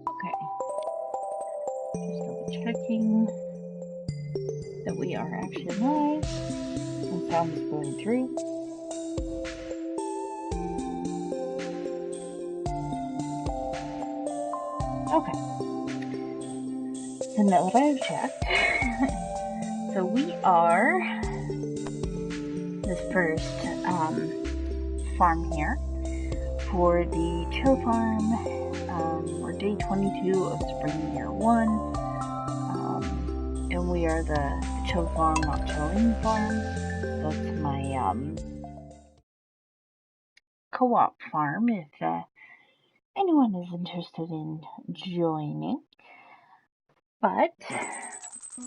Okay. Just double checking that we are actually live. Some sound is going through. Okay. So now that I've checked, so we are this first farm here for the chill farm. We're day 22 of spring year 1, and we are the chill farm, not chilling farm. That's my co-op farm if anyone is interested in joining. But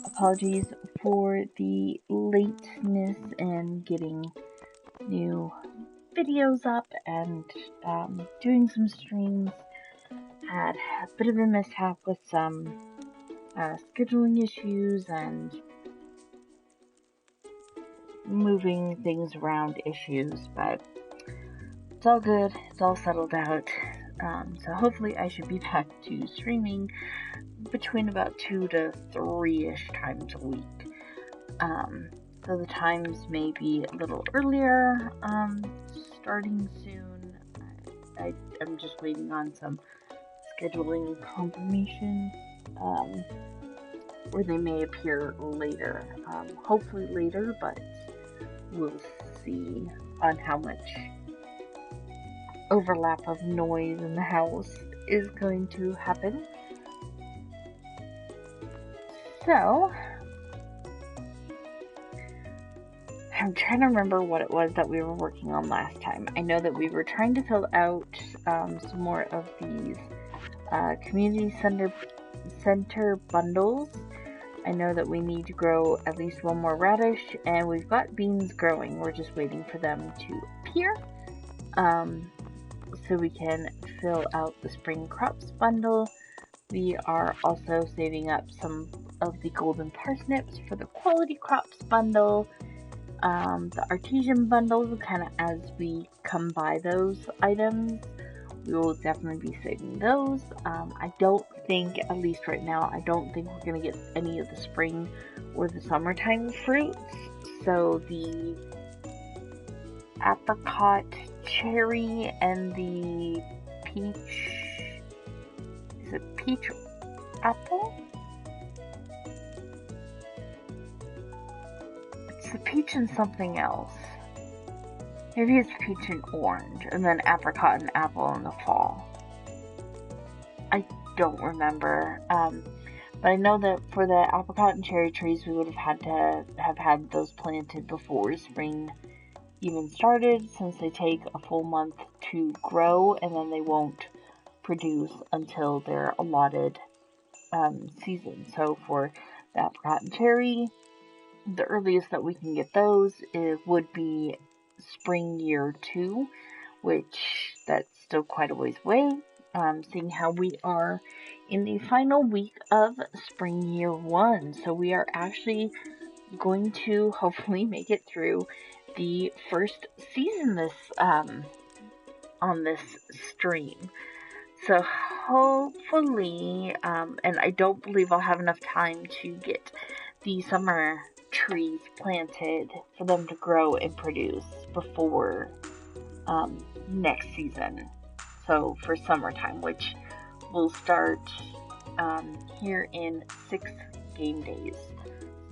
apologies for the lateness in getting new videos up and doing some streams. Had a bit of a mishap with some scheduling issues and moving things around issues, but it's all good. It's all settled out. So hopefully I should be back to streaming between about 2 to 3-ish times a week. So the times may be a little earlier, starting soon. I'm just waiting on some scheduling confirmation, where they may appear later. Hopefully later, but we'll see on how much overlap of noise in the house is going to happen. So, I'm trying to remember what it was that we were working on last time. I know that we were trying to fill out some more of these community center bundles. I know that we need to grow at least one more radish, and we've got beans growing. We're just waiting for them to appear, so we can fill out the spring crops bundle. We are also saving up some of the golden parsnips for the quality crops bundle. The artesian bundle, kind of as we come by those items, we will definitely be saving those. I don't think, at least right now, I don't think we're going to get any of the spring or the summertime fruits. So the apricot, cherry, and the peach, is it peach apple? It's the peach and something else. Maybe it's peach and orange, and then apricot and apple in the fall. I don't remember. But I know that for the apricot and cherry trees, we would have had to have had those planted before spring even started, since they take a full month to grow, and then they won't produce until their allotted season. So for the apricot and cherry, the earliest that we can get those would be spring year 2, which that's still quite a ways away, seeing how we are in the final week of spring year 1. So we are actually going to hopefully make it through the first season this on this stream. So hopefully, and I don't believe I'll have enough time to get the summer trees planted for them to grow and produce before next season. So for summertime, which will start here in 6 game days.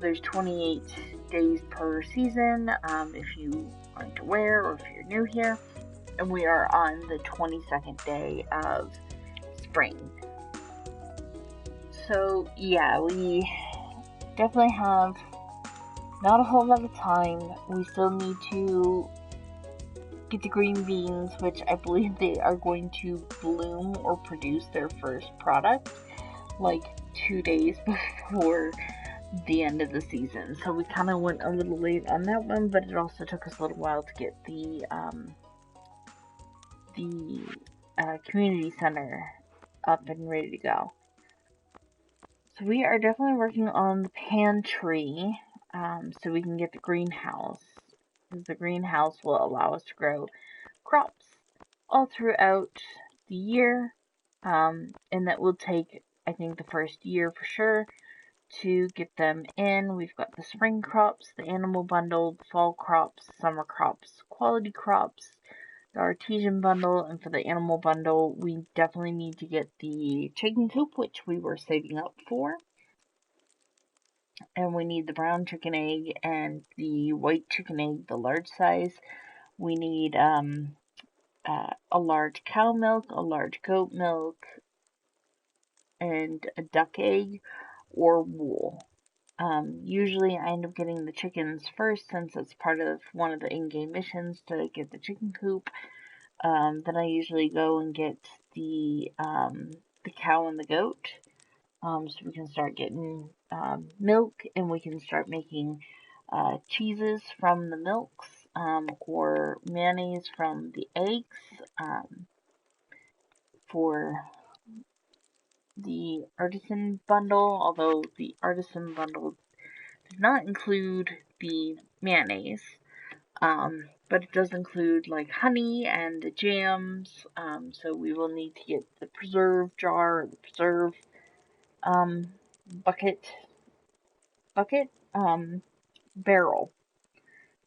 There's 28 days per season, if you aren't aware or if you're new here. And we are on the 22nd day of spring. So yeah, we definitely have not a whole lot of time. We still need to get the green beans, which I believe they are going to bloom or produce their first product like 2 days before the end of the season. So we kind of went a little late on that one, but it also took us a little while to get the community center up and ready to go. So we are definitely working on the pantry, so we can get the greenhouse, because the greenhouse will allow us to grow crops all throughout the year. And that will take, I think, the first year for sure to get them in. We've got the spring crops, the animal bundle, the fall crops, summer crops, quality crops, the artesian bundle, and for the animal bundle, we definitely need to get the chicken coop, which we were saving up for. And we need the brown chicken egg and the white chicken egg, the large size. We need a large cow milk, a large goat milk, and a duck egg or wool. Usually I end up getting the chickens first since it's part of one of the in-game missions to get the chicken coop. Then I usually go and get the cow and the goat, so we can start getting milk and we can start making cheeses from the milks, or mayonnaise from the eggs, for the artisan bundle, although the artisan bundle does not include the mayonnaise. But it does include like honey and the jams, so we will need to get the preserve jar, the preserve bucket, barrel.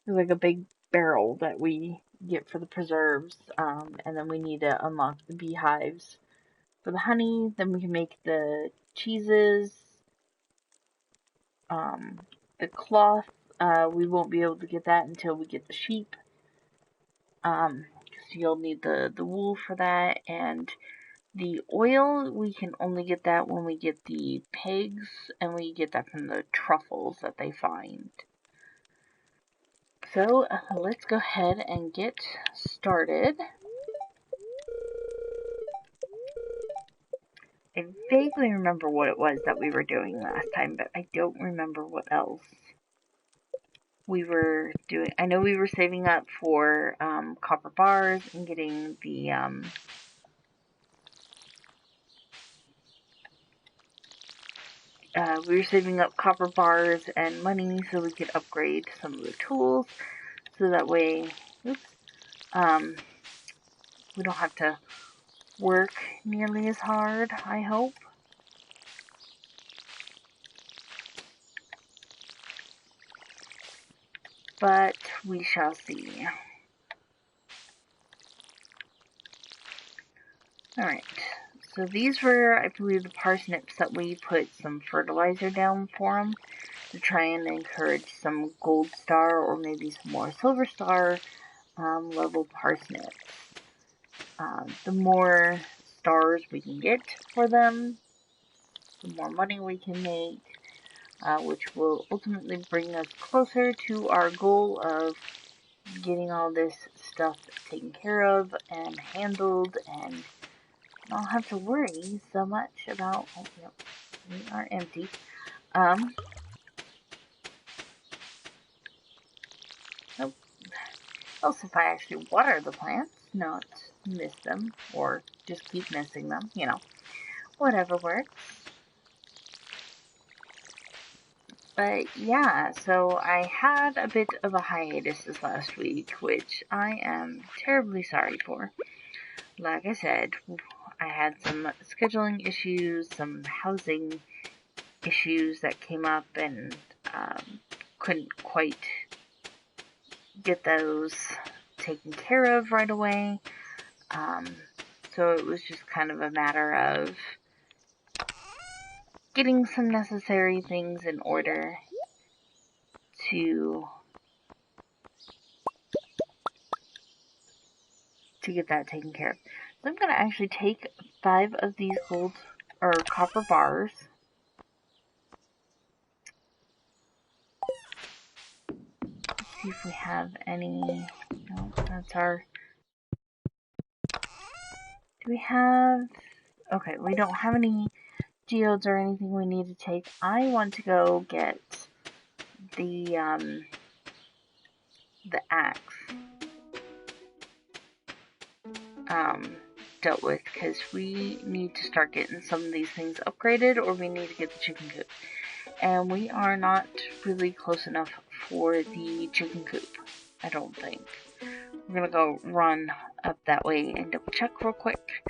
It's like a big barrel that we get for the preserves, and then we need to unlock the beehives for the honey. Then we can make the cheeses, the cloth. We won't be able to get that until we get the sheep. Because you'll need the wool for that, and the oil, we can only get that when we get the pigs, and we get that from the truffles that they find. So, let's go ahead and get started. I vaguely remember what it was that we were doing last time, but I don't remember what else we were doing. I know we were saving up for copper bars and getting the we were saving up copper bars and money so we could upgrade some of the tools, so that way, we don't have to work nearly as hard, I hope. But we shall see. Alright, so these were, I believe, the parsnips that we put some fertilizer down for them to try and encourage some gold star or maybe some more silver star level parsnips. The more stars we can get for them, the more money we can make, which will ultimately bring us closer to our goal of getting all this stuff taken care of and handled, and not have to worry so much about, oh, yep, we are empty. Nope. Also, if I actually water the plants, not miss them, or just keep missing them, whatever works. But yeah, so I had a bit of a hiatus this last week, which I am terribly sorry for. Like I said, I had some scheduling issues, some housing issues that came up, and couldn't quite get those taken care of right away. So it was just kind of a matter of getting some necessary things in order to get that taken care of. So I'm going to actually take 5 of these gold or copper bars. Let's see if we have any. No, that's our. Do we have? Okay, we don't have any geodes or anything we need to take. I want to go get the axe dealt with, because we need to start getting some of these things upgraded, or we need to get the chicken coop. And we are not really close enough for the chicken coop, I don't think. We're gonna go run up that way and double check real quick.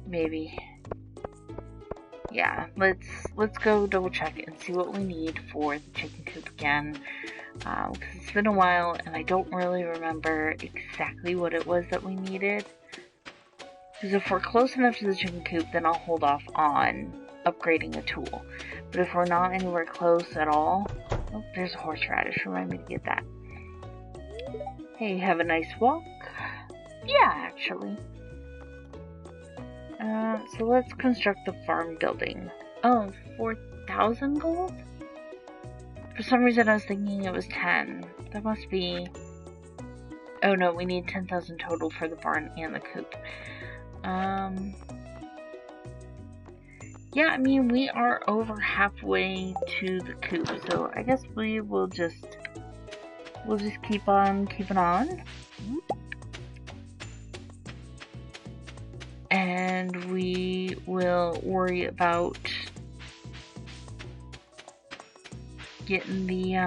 Maybe. Yeah, let's go double check and see what we need for the chicken coop again. Because it's been a while and I don't really remember exactly what it was that we needed. Because if we're close enough to the chicken coop, then I'll hold off on upgrading a tool. But if we're not anywhere close at all... Oh, there's a horseradish. Remind me to get that. Hey, have a nice walk? Yeah, actually. So let's construct the farm building. Oh, 4,000 gold? For some reason I was thinking it was 10. That must be... Oh no, we need 10,000 total for the barn and the coop. Yeah, I mean, we are over halfway to the coop, so I guess we'll just keep on keeping on. And we will worry about getting the,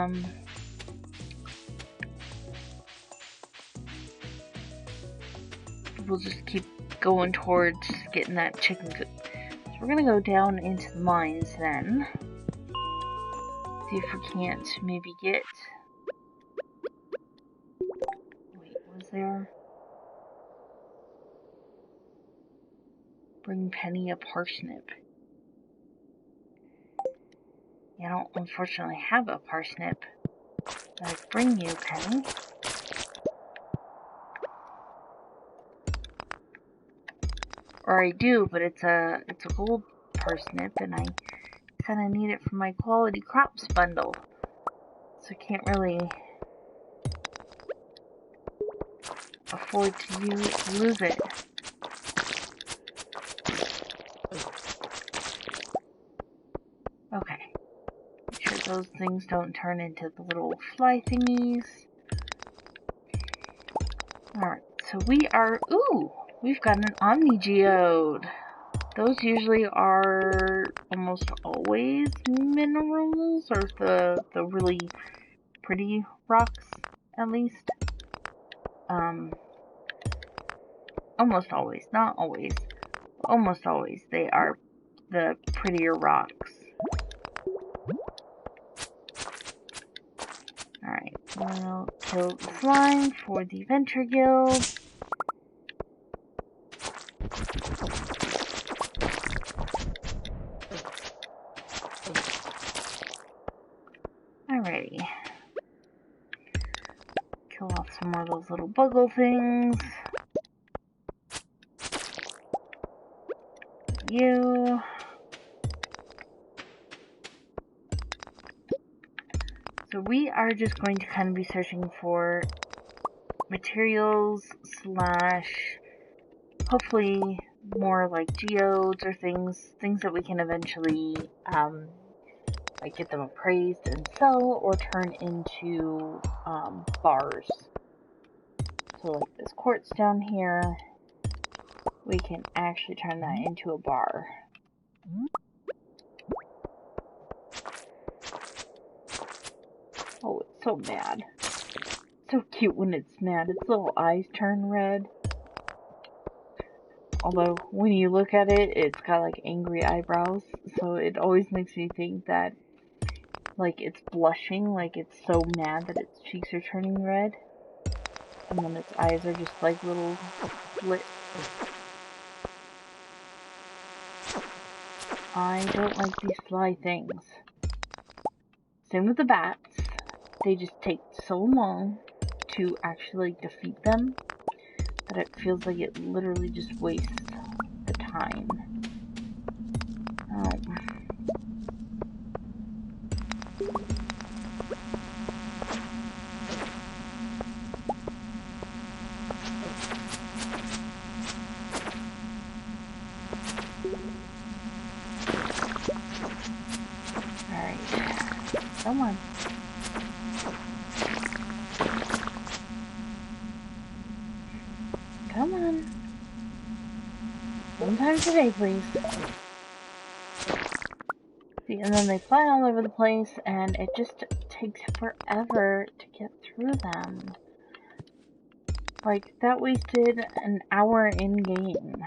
we'll just keep going towards getting that chicken coop. So we're gonna go down into the mines then. See if we can't maybe get... Wait, was there... Bring Penny a parsnip. I don't unfortunately have a parsnip. But I bring you, Penny. Or I do, but it's a gold parsnip, and I said I need it for my quality crops bundle. So I can't really afford to lose it. Okay. Make sure those things don't turn into the little fly thingies. Alright, so we are... Ooh! We've got an Omni Geode. Those usually are almost always minerals, or the really pretty rocks, at least. Almost always, not always. Almost always, they are the prettier rocks. Alright, we'll kill the slime for the Venture Guild. Alrighty. Kill off some more of those little buggle things. You. So we are just going to kind of be searching for materials / hopefully more like geodes or things that we can eventually like get them appraised and sell or turn into bars. So like this quartz down here, we can actually turn that into a bar. Oh, it's so mad. So cute when it's mad. Its little eyes turn red. Although, when you look at it, it's got like angry eyebrows. So it always makes me think that like it's blushing, like it's so mad that its cheeks are turning red. And then its eyes are just like little slits. I don't like these fly things. Same with the bats. They just take so long to actually defeat them that it feels like it literally just wastes the time. Alright. Come on. Come on. One time today, please. And then they fly all over the place, and it just takes forever to get through them. Like, that wasted an hour in-game.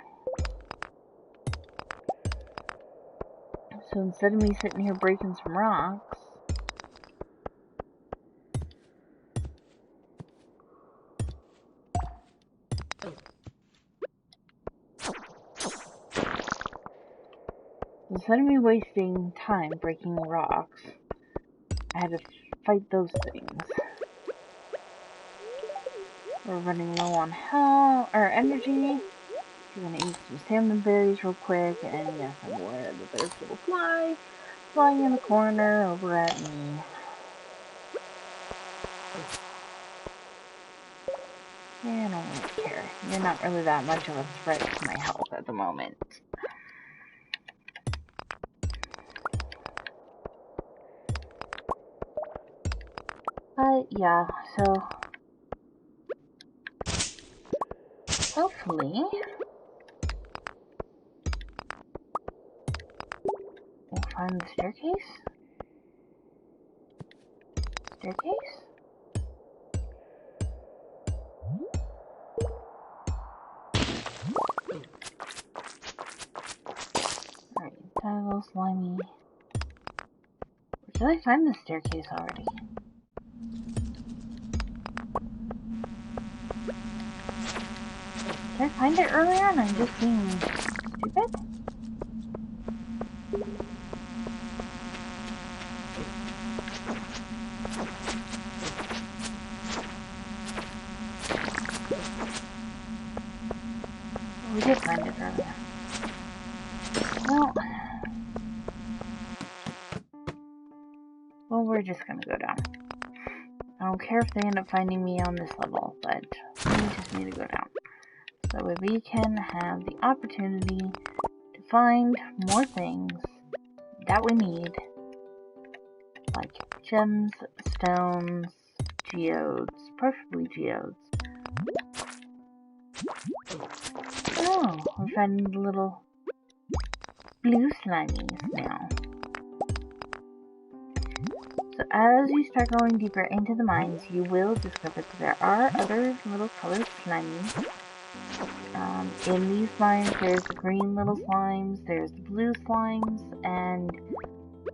So instead of me sitting here breaking some rocks, instead of me wasting time breaking rocks, I had to fight those things. We're running low on health or energy. We're gonna eat some salmon berries real quick, and yes, I'm aware that there's a little fly flying in the corner over at me. Yeah, I don't really care. You're not really that much of a threat to my health at the moment. But yeah, so hopefully we'll find the staircase. Staircase? Alright, die a little slimy. Did I find the staircase already? Did I find it earlier and I'm just being stupid? We did find it earlier. Well, we're just gonna go down. I don't care if they end up finding me on this level, but we just need to go down. So that way we can have the opportunity to find more things that we need, like gems, stones, geodes, preferably geodes. Oh, we're finding the little blue slimies now. So as you start going deeper into the mines, you will discover that there are other little colored slimies. In these mines, there's the green little slimes, there's the blue slimes, and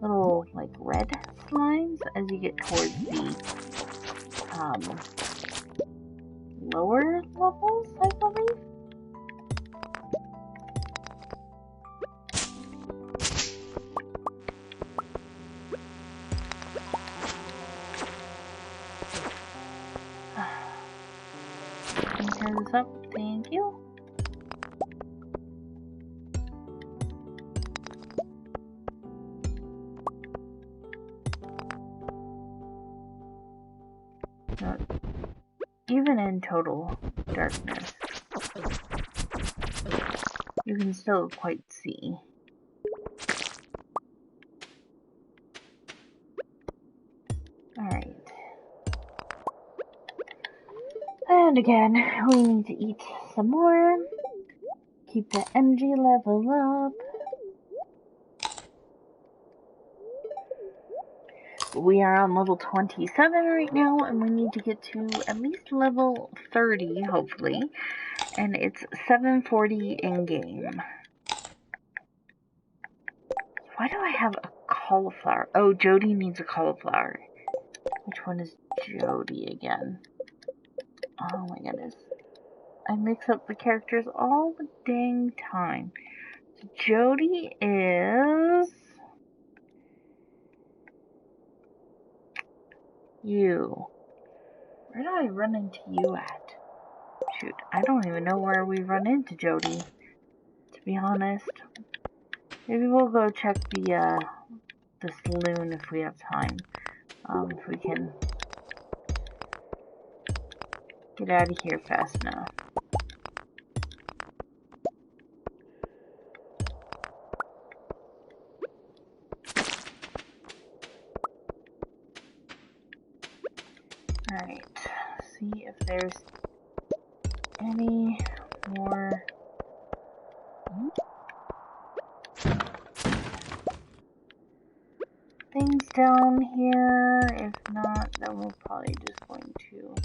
little, like, red slimes as you get towards the lower levels, I believe. Can you turn this up? Thank you. So, even in total darkness, you can still quite see. Alright. And again, we need to eat some more. Keep the energy level up. We are on level 27 right now, and we need to get to at least level 30, hopefully. And it's 7:40 in-game. Why do I have a cauliflower? Oh, Jody needs a cauliflower. Which one is Jody again? Oh my goodness. I mix up the characters all the dang time. So Jody is... you. Where do I run into you at? Shoot, I don't even know where we run into Jody, to be honest. Maybe we'll go check the saloon if we have time. If we can get out of here fast enough. Alright, see if there's any more. down here. If not, then we're probably just going to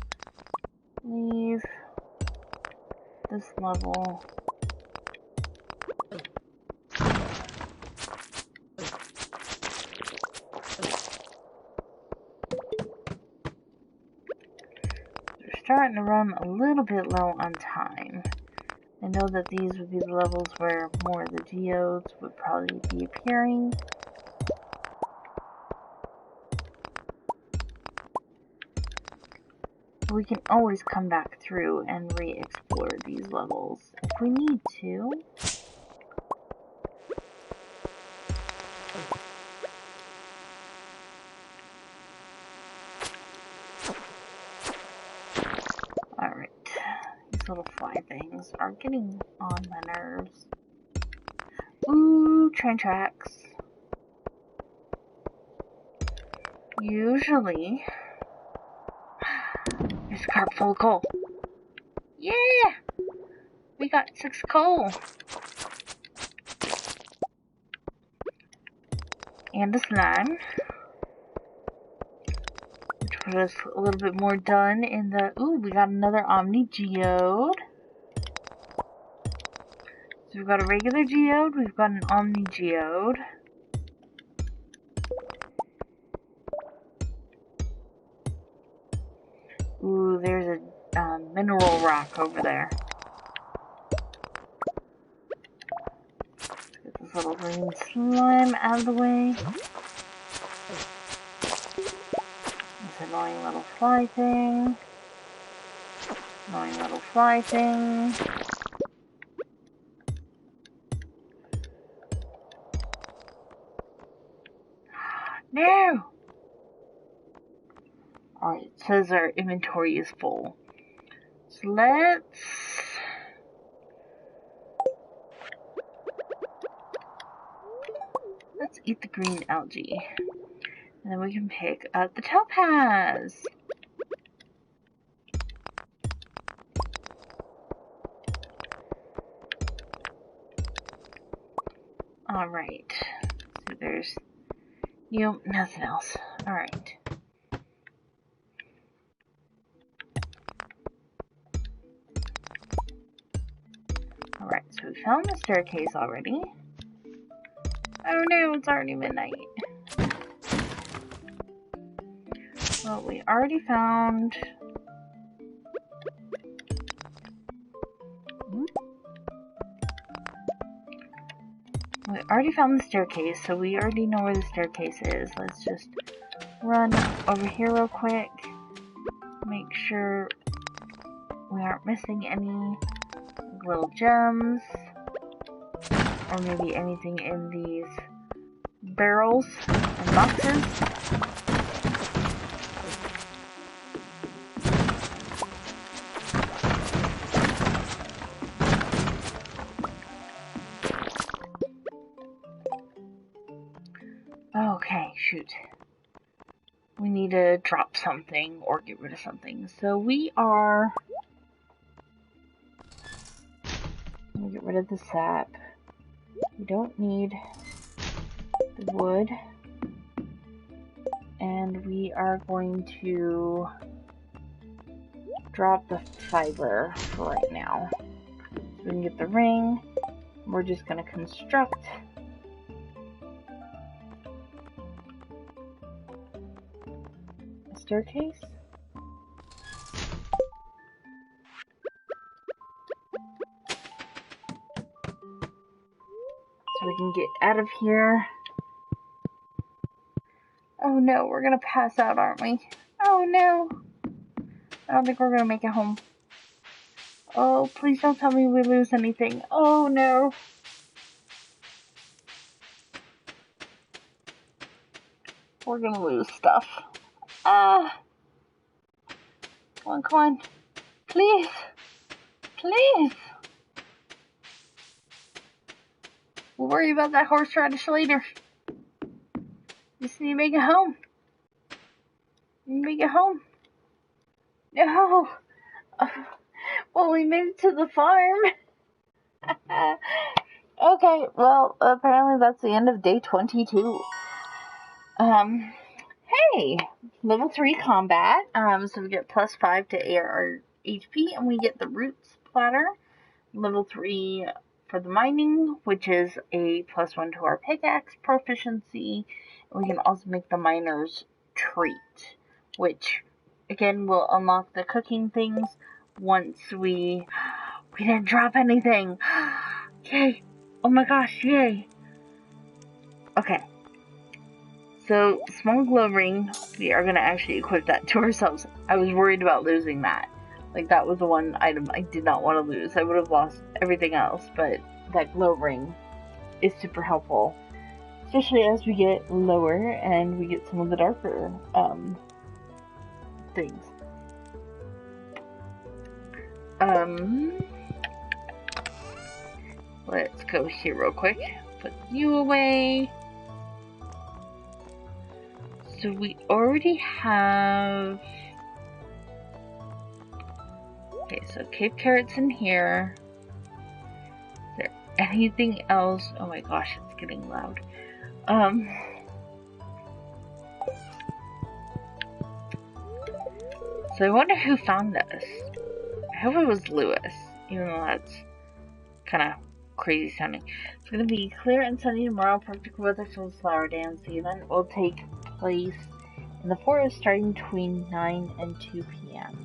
leave this level. We're starting to run a little bit low on time. I know that these would be the levels where more of the geodes would probably be appearing. We can always come back through and re-explore these levels if we need to. Alright, these little fly things are getting on my nerves. Ooh, train tracks. Usually, there's a cart full of coal. Yeah! We got 6 coal. And a slime. Which put us a little bit more done in the... Ooh, we got another Omni Geode. So we've got a regular geode, we've got an Omni Geode. Ooh, there's a mineral rock over there. Let's get this little green slime out of the way. This annoying little fly thing. Annoying little fly thing. No! Alright, it says our inventory is full. So let's eat the green algae. And then we can pick up the topaz. Alright. So there's nothing else. Alright. Alright, so we found the staircase already. Oh no, it's already midnight. Well, we already found... We already found the staircase, so we already know where the staircase is. Let's just run over here real quick. Make sure we aren't missing any little gems. Or maybe anything in these barrels and boxes. Okay, shoot. We need to drop something or get rid of something. So we are... Let me get rid of the sap. We don't need the wood. And we are going to drop the fiber for right now. So we can get the ring. We're just going to construct a staircase. So we can get out of here. Oh no, we're gonna pass out, aren't we? Oh no. I don't think we're gonna make it home. Oh, please don't tell me we lose anything. Oh no. We're gonna lose stuff. Ah. Come on, come on. Please. Please. We'll worry about that horseradish later. Just need to make it home. Make it home. No. Well, we made it to the farm. Okay, well, apparently that's the end of day 22. Hey, level 3 combat. So we get +5 to our HP, and we get the roots platter. Level 3 for the mining, which is a +1 to our pickaxe proficiency. And we can also make the miner's treat, which again will unlock the cooking things once we didn't drop anything. Yay! Oh my gosh, yay! Okay. So, small glow ring, we are going to actually equip that to ourselves. I was worried about losing that. Like, that was the one item I did not want to lose. I would have lost everything else, but that glow ring is super helpful. Especially as we get lower and we get some of the darker things. Let's go here real quick. Put you away. So we already have... Okay, so Cape Carrot's in here. Is there anything else? Oh my gosh, it's getting loud. So I wonder who found us. I hope it was Lewis, even though that's kind of crazy sounding. It's going to be clear and sunny tomorrow, perfect weather for the flower dance. The event will take place in the forest starting between 9 and 2 p.m.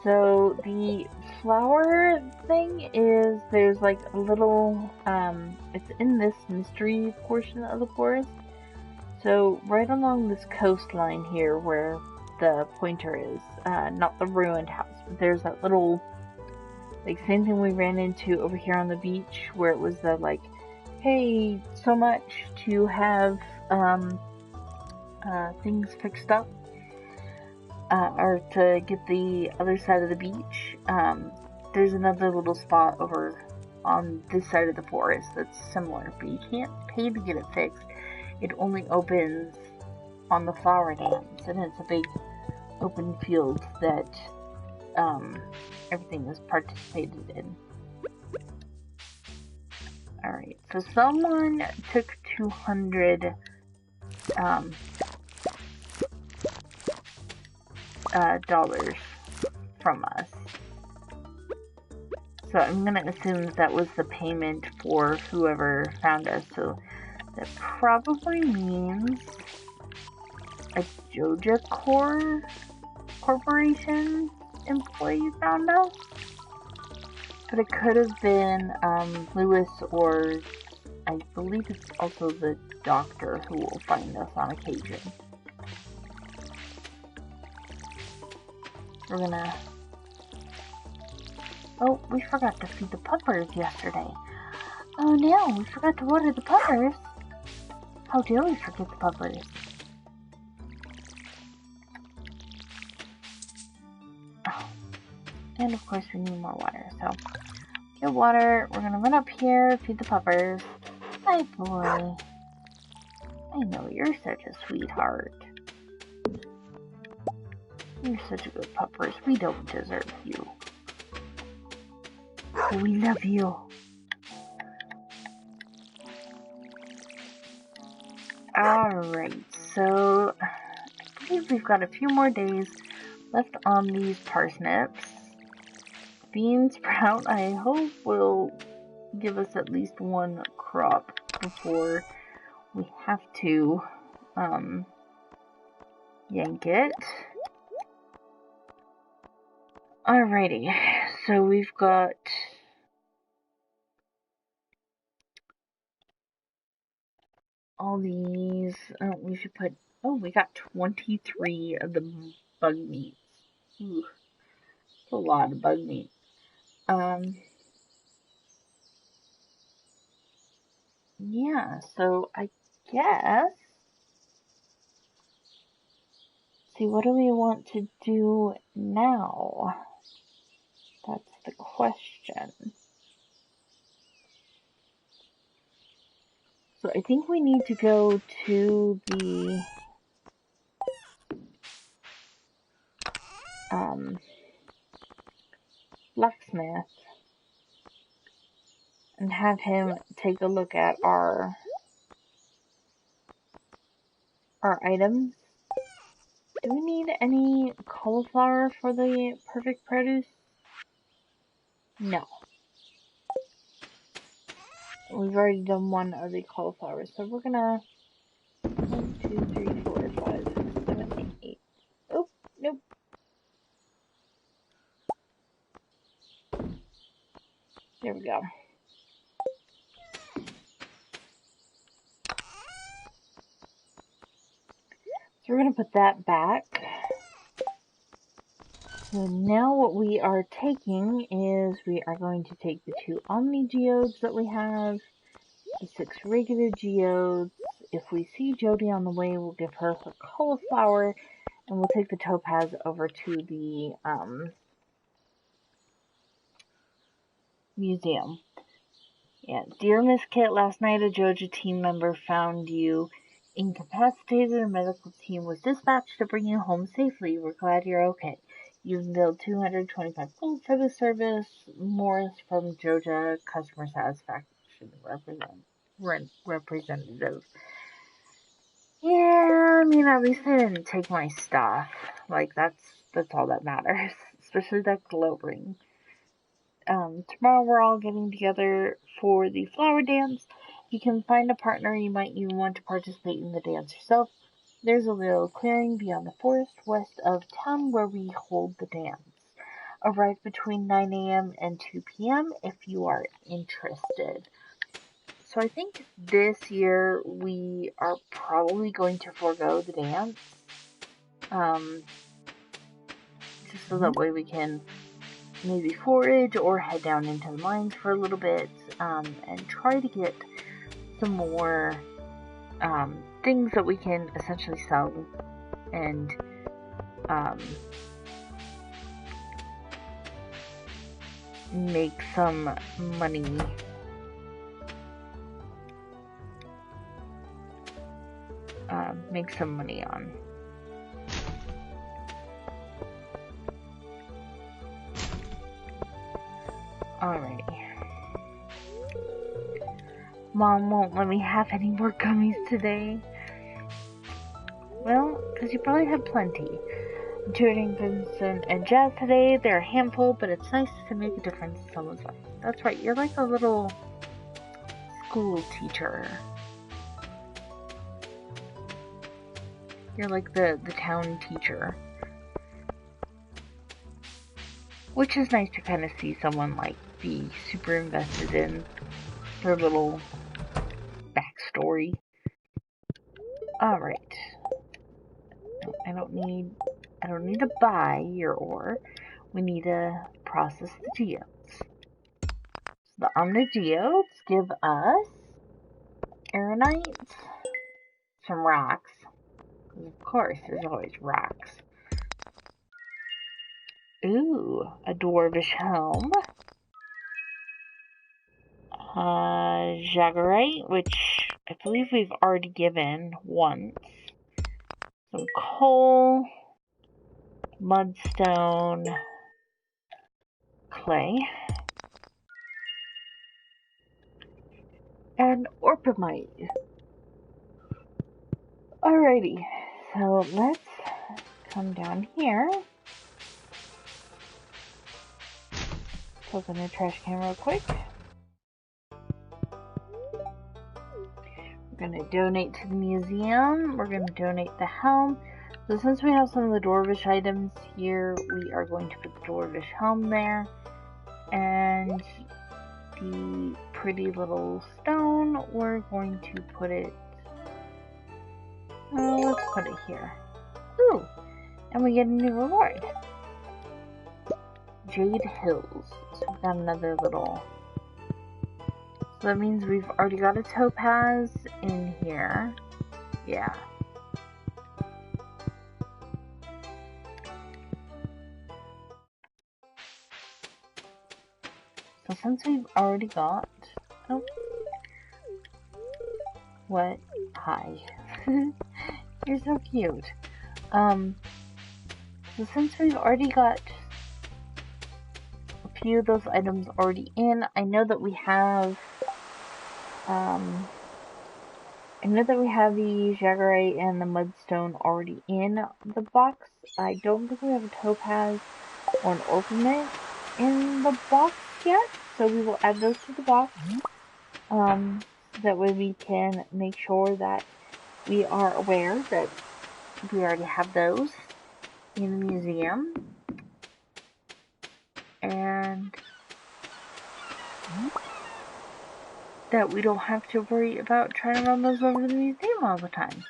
So the flower thing is, there's like a little, it's in this mystery portion of the forest. So right along this coastline here where the pointer is, not the ruined house, but there's that little, like, same thing we ran into over here on the beach where it was the, like, hey, so much to have, things fixed up, or to get the other side of the beach. There's another little spot over on this side of the forest that's similar, but you can't pay to get it fixed. It only opens on the flower dams, and it's a big open field that everything is participated in. Alright, so someone took $200 dollars from us. So I'm gonna assume that was the payment for whoever found us. So that probably means a Joja Corporation employee found us. But it could have been Lewis, or I believe it's also the doctor who will find us on occasion. We're gonna... Oh, we forgot to feed the puppers yesterday. Oh no, we forgot to water the puppers. How dare we forget the puppers? Oh. And of course we need more water, so... Get water, we're gonna run up here, feed the puppers. Hi boy. I know, you're such a sweetheart. You're such a good puppers, we don't deserve you. But we love you. Alright, so I believe we've got a few more days left on these parsnips. Bean sprout, I hope, will give us at least one crop before we have to yank it. Alrighty, so we've got all these. We should put. Oh, we got 23 of the bug meats. Ooh, that's a lot of bug meat. Yeah, so I guess. See, what do we want to do now? That's the question. So I think we need to go to the blacksmith and have him take a look at our our items. Do we need any cauliflower for the perfect produce? No. We've already done one of the cauliflowers, so we're gonna 1, 2, 3, 4, 5, 6, 7, 8. Oh, nope. There we go. So we're gonna put that back. So now what we are taking is we are going to take the 2 Omni Geodes that we have, the 6 regular Geodes. If we see Jody on the way, we'll give her her cauliflower, and we'll take the topaz over to the museum. Yeah, dear Miss Kit, last night a Joja team member found you incapacitated. A medical team was dispatched to bring you home safely. We're glad you're okay. You've billed 225 gold for the service. Morris from Joja Customer Satisfaction Representative. Yeah, I mean, at least they didn't take my stuff. Like, that's all that matters. Especially that glow ring. Tomorrow we're all getting together for the flower dance. If you can find a partner, you might even want to participate in the dance yourself. There's a little clearing beyond the forest west of town where we hold the dance. Arrive between 9 a.m. and 2 p.m. if you are interested. So I think this year we are probably going to forego the dance. Just so that way we can maybe forage or head down into the mines for a little bit, and try to get some more things that we can essentially sell and make some money. On. Alrighty. Mom won't let me have any more gummies today. Well, because you probably had plenty. I'm tutoring Vincent and Jazz today. They're a handful, but it's nice to make a difference in someone's life. That's right, you're like a little school teacher. You're like the town teacher. Which is nice to kind of see someone like be super invested in their little backstory. Alright. No, I don't need to buy your ore. We need to process the geodes. So the Omni Geodes give us aeronite, some rocks. Of course, there's always rocks. Ooh, a dwarvish helm. Jagarite, which I believe we've already given once. Some coal, mudstone, clay, and orpimite. Alrighty, so let's come down here. Open the trash can real quick. We're going to donate to the museum. We're going to donate the helm. So since we have some of the dwarvish items here, we are going to put the dwarvish helm there. And the pretty little stone, we're going to put it... let's put it here. Ooh! And we get a new reward. Jade Hills. So we've got another little... So that means we've already got a topaz in here. Yeah. So since we've already got... Oh. What? Hi. You're so cute. So since we've already got a few of those items already in, I know that we have I know that we have the Jagarite and the Mudstone already in the box. I don't think we have a Topaz or an Orpiment in the box yet, so we will add those to the box. So that way we can make sure that we are aware that we already have those in the museum. And that we don't have to worry about trying to run those over to the museum all the time.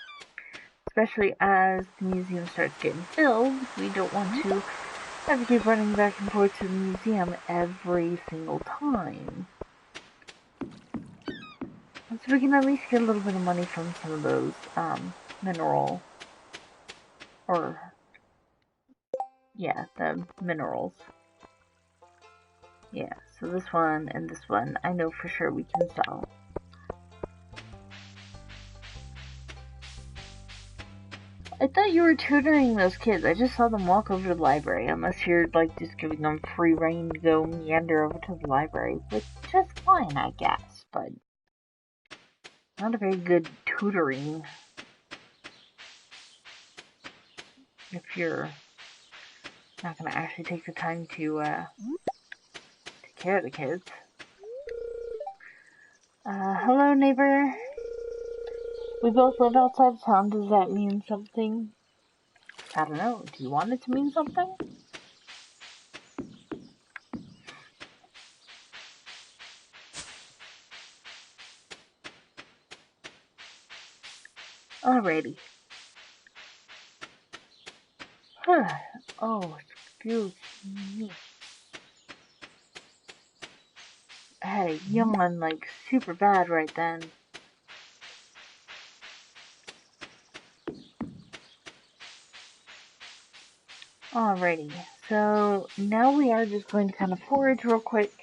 Especially as the museum starts getting filled, we don't want to have to keep running back and forth to the museum every single time. And so we can at least get a little bit of money from some of those mineral, or yeah, the minerals. Yeah, so this one and this one I know for sure we can sell. I thought you were tutoring those kids. I just saw them walk over to the library. Unless you're like just giving them free reign to go meander over to the library, which is fine, I guess, but not a very good tutoring if you're not going to actually take the time to take care of the kids. Hello, neighbor. We both live outside of town. Does that mean something? I don't know. Do you want it to mean something? Alrighty. Oh, excuse me. I had a yawn like super bad right then. Alrighty, so now we are just going to kind of forage real quick.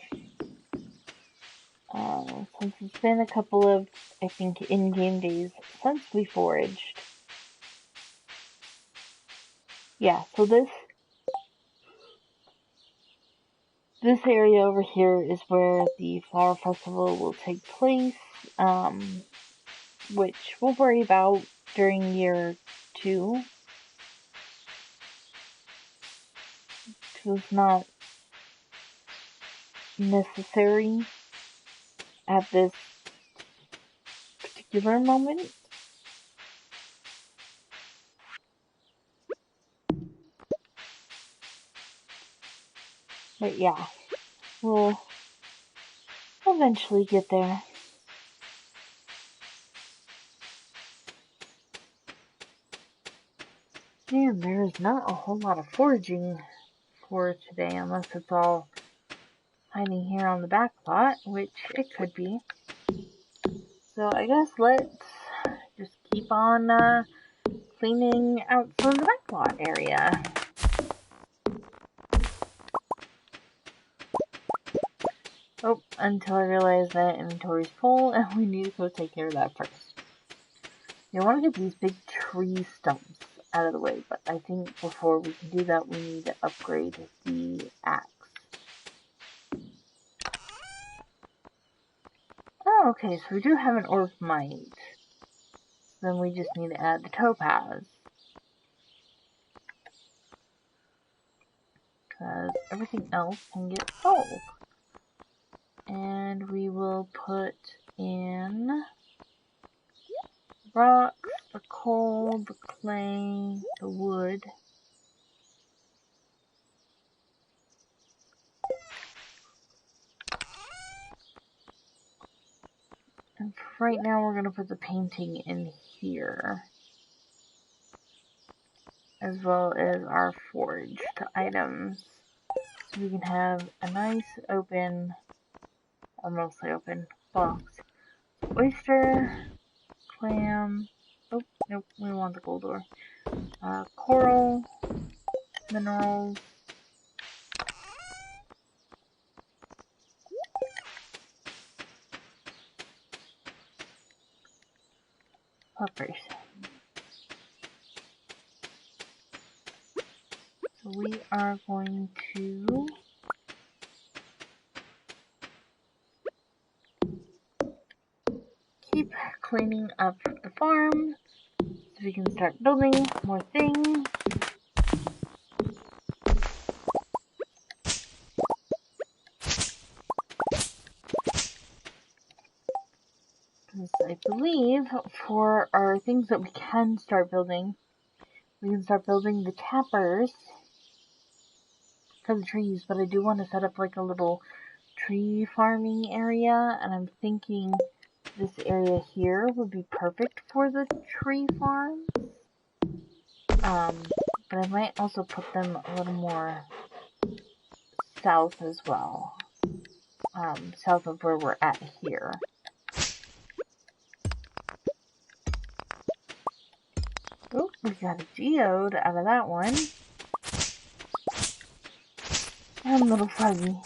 Since it's been a couple of, I think, in-game days since we foraged. Yeah, so this area over here is where the Flower Festival will take place, which we'll worry about during year 2. Because it's not necessary at this particular moment. But yeah, we'll eventually get there. Man, there's not a whole lot of foraging for today, unless it's all hiding here on the back lot, which it could be. So I guess let's just keep on cleaning out some of the back lot area. Oh, until I realize that inventory's full and we need to go take care of that first. I want to get these big tree stumps out of the way, but I think before we can do that, we need to upgrade the axe. Oh, okay, so we do have an orpimite. Then we just need to add the topaz. Because everything else can get sold. And we will put in rocks, the coal, the clay, the wood. And for right now we're going to put the painting in here. As well as our foraged items. So we can have a nice open, mostly open box. Oyster, clam, oh, nope, we want the gold ore. Coral, minerals, peppers. So we are going to keep cleaning up the farm so we can start building more things. Because I believe for our things that we can start building, we can start building the tappers for the trees, but I do want to set up like a little tree farming area, and I'm thinking this area here would be perfect for the tree farms. But I might also put them a little more south as well. South of where we're at here. Oh, we got a geode out of that one. I'm a little fuzzy.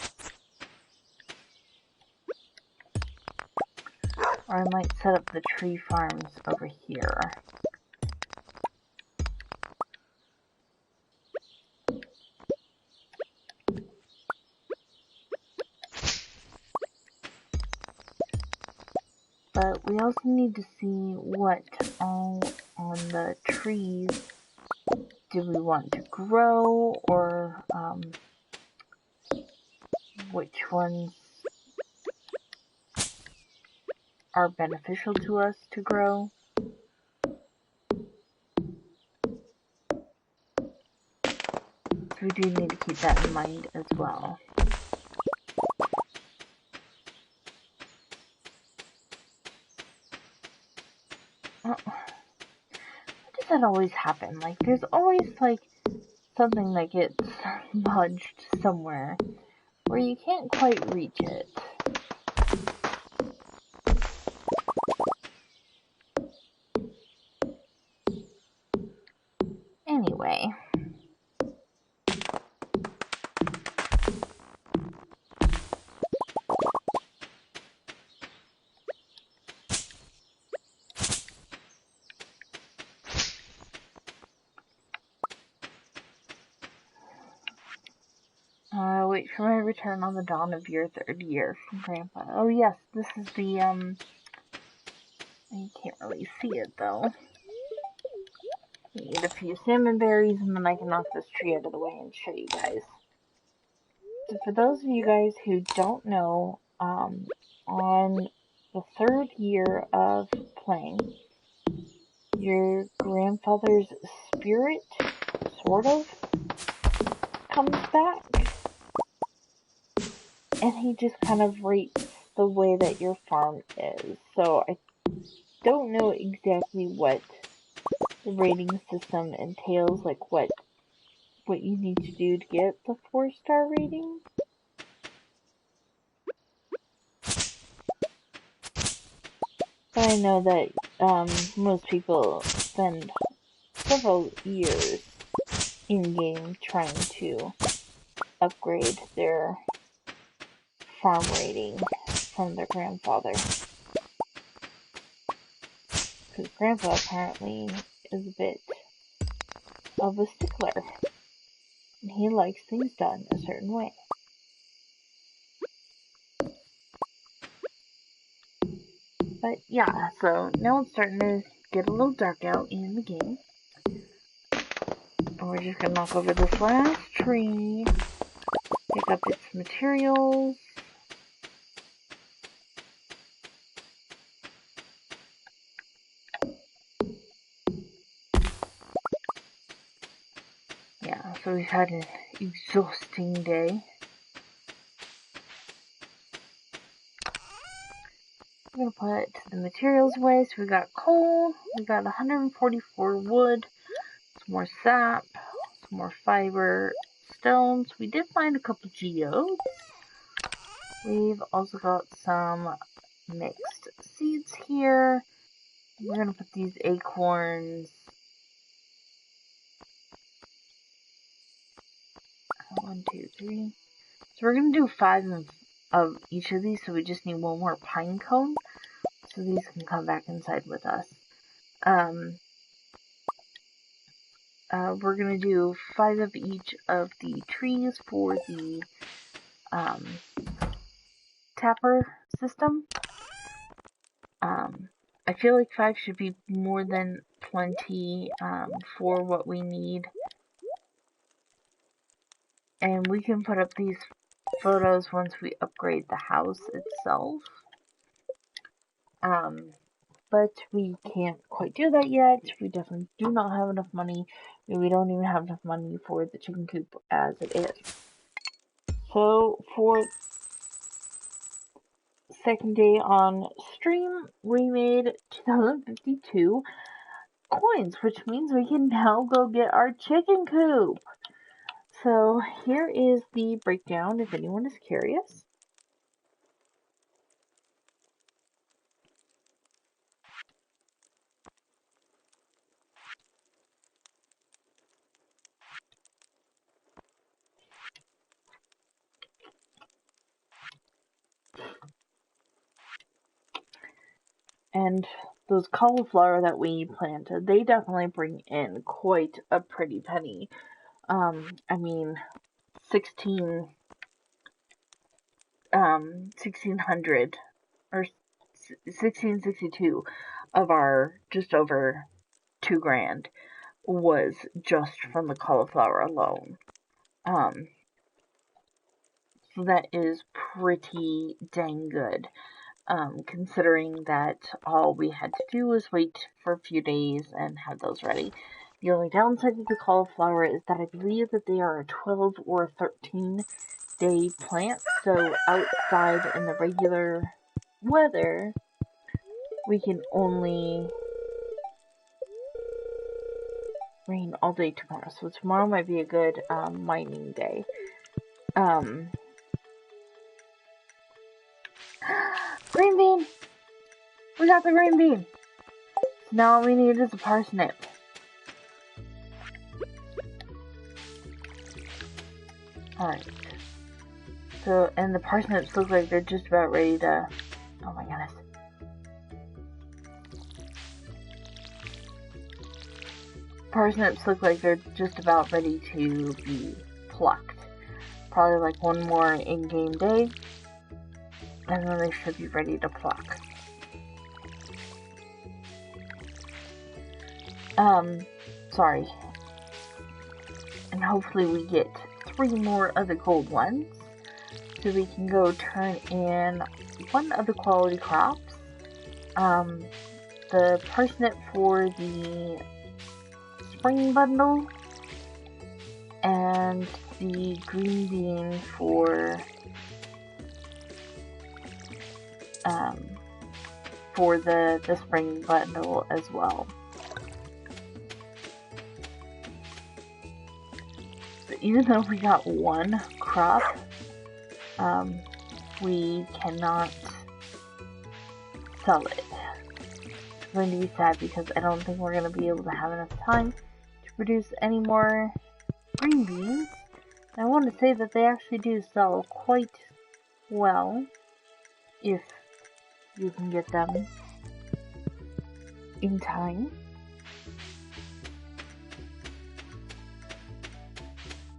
Or I might set up the tree farms over here. But we also need to see what all on the trees do we want to grow, or which ones are beneficial to us to grow. So we do need to keep that in mind as well. Why does that always happen? Like, there's always, like, something that gets smudged somewhere where you can't quite reach it. Anyway. Wait for my return on the dawn of your third year from Grandpa. Oh yes, this is the, I can't really see it though. Eat a few salmon berries and then I can knock this tree out of the way and show you guys. So for those of you guys who don't know, on the third year of playing, your grandfather's spirit, sort of, comes back. And he just kind of rates the way that your farm is. So I don't know exactly what the rating system entails, like what you need to do to get the 4-star rating. But I know that most people spend several years in-game trying to upgrade their farm rating from their grandfather. Because Grandpa apparently is a bit of a stickler. And he likes things done a certain way. But yeah, so now it's starting to get a little dark out in the game. And we're just gonna knock over this last tree, pick up its materials. Yeah, so we've had an exhausting day. I'm gonna put the materials away. So we got coal, we got 144 wood, some more sap, some more fiber, stones. We did find a couple geodes. We've also got some mixed seeds here. We're gonna put these acorns. 1, 2, 3. So we're gonna do 5 of each of these. So we just need one more pine cone. So these can come back inside with us. We're gonna do 5 of each of the trees for the tapper system. I feel like 5 should be more than plenty for what we need. And we can put up these photos once we upgrade the house itself. But we can't quite do that yet. We definitely do not have enough money. We don't even have enough money for the chicken coop as it is. So for second day on stream, we made 2052 coins, which means we can now go get our chicken coop. So here is the breakdown if anyone is curious. And those cauliflower that we planted, they definitely bring in quite a pretty penny. I mean, 1600 or 1662 of our just over 2 grand was just from the cauliflower alone. So that is pretty dang good. Considering that all we had to do was wait for a few days and have those ready. The only downside of the cauliflower is that I believe that they are a 12 or 13-day plant, so outside in the regular weather, we can only rain all day tomorrow. So tomorrow might be a good mining day. Green bean! We got the green bean! So now all we need is a parsnip. Alright. So, and the parsnips look like they're just about ready to... Oh my goodness. Parsnips look like they're just about ready to be plucked. Probably like one more in-game day, and then they should be ready to pluck. Sorry. And hopefully we get 3 more of the gold ones, so we can go turn in 1 of the quality crops. The parsnip for the spring bundle, and the green bean for the spring bundle as well. So even though we got 1 crop, we cannot sell it. It's going to be sad because I don't think we're going to be able to have enough time to produce any more green beans. I want to say that they actually do sell quite well if you can get them in time.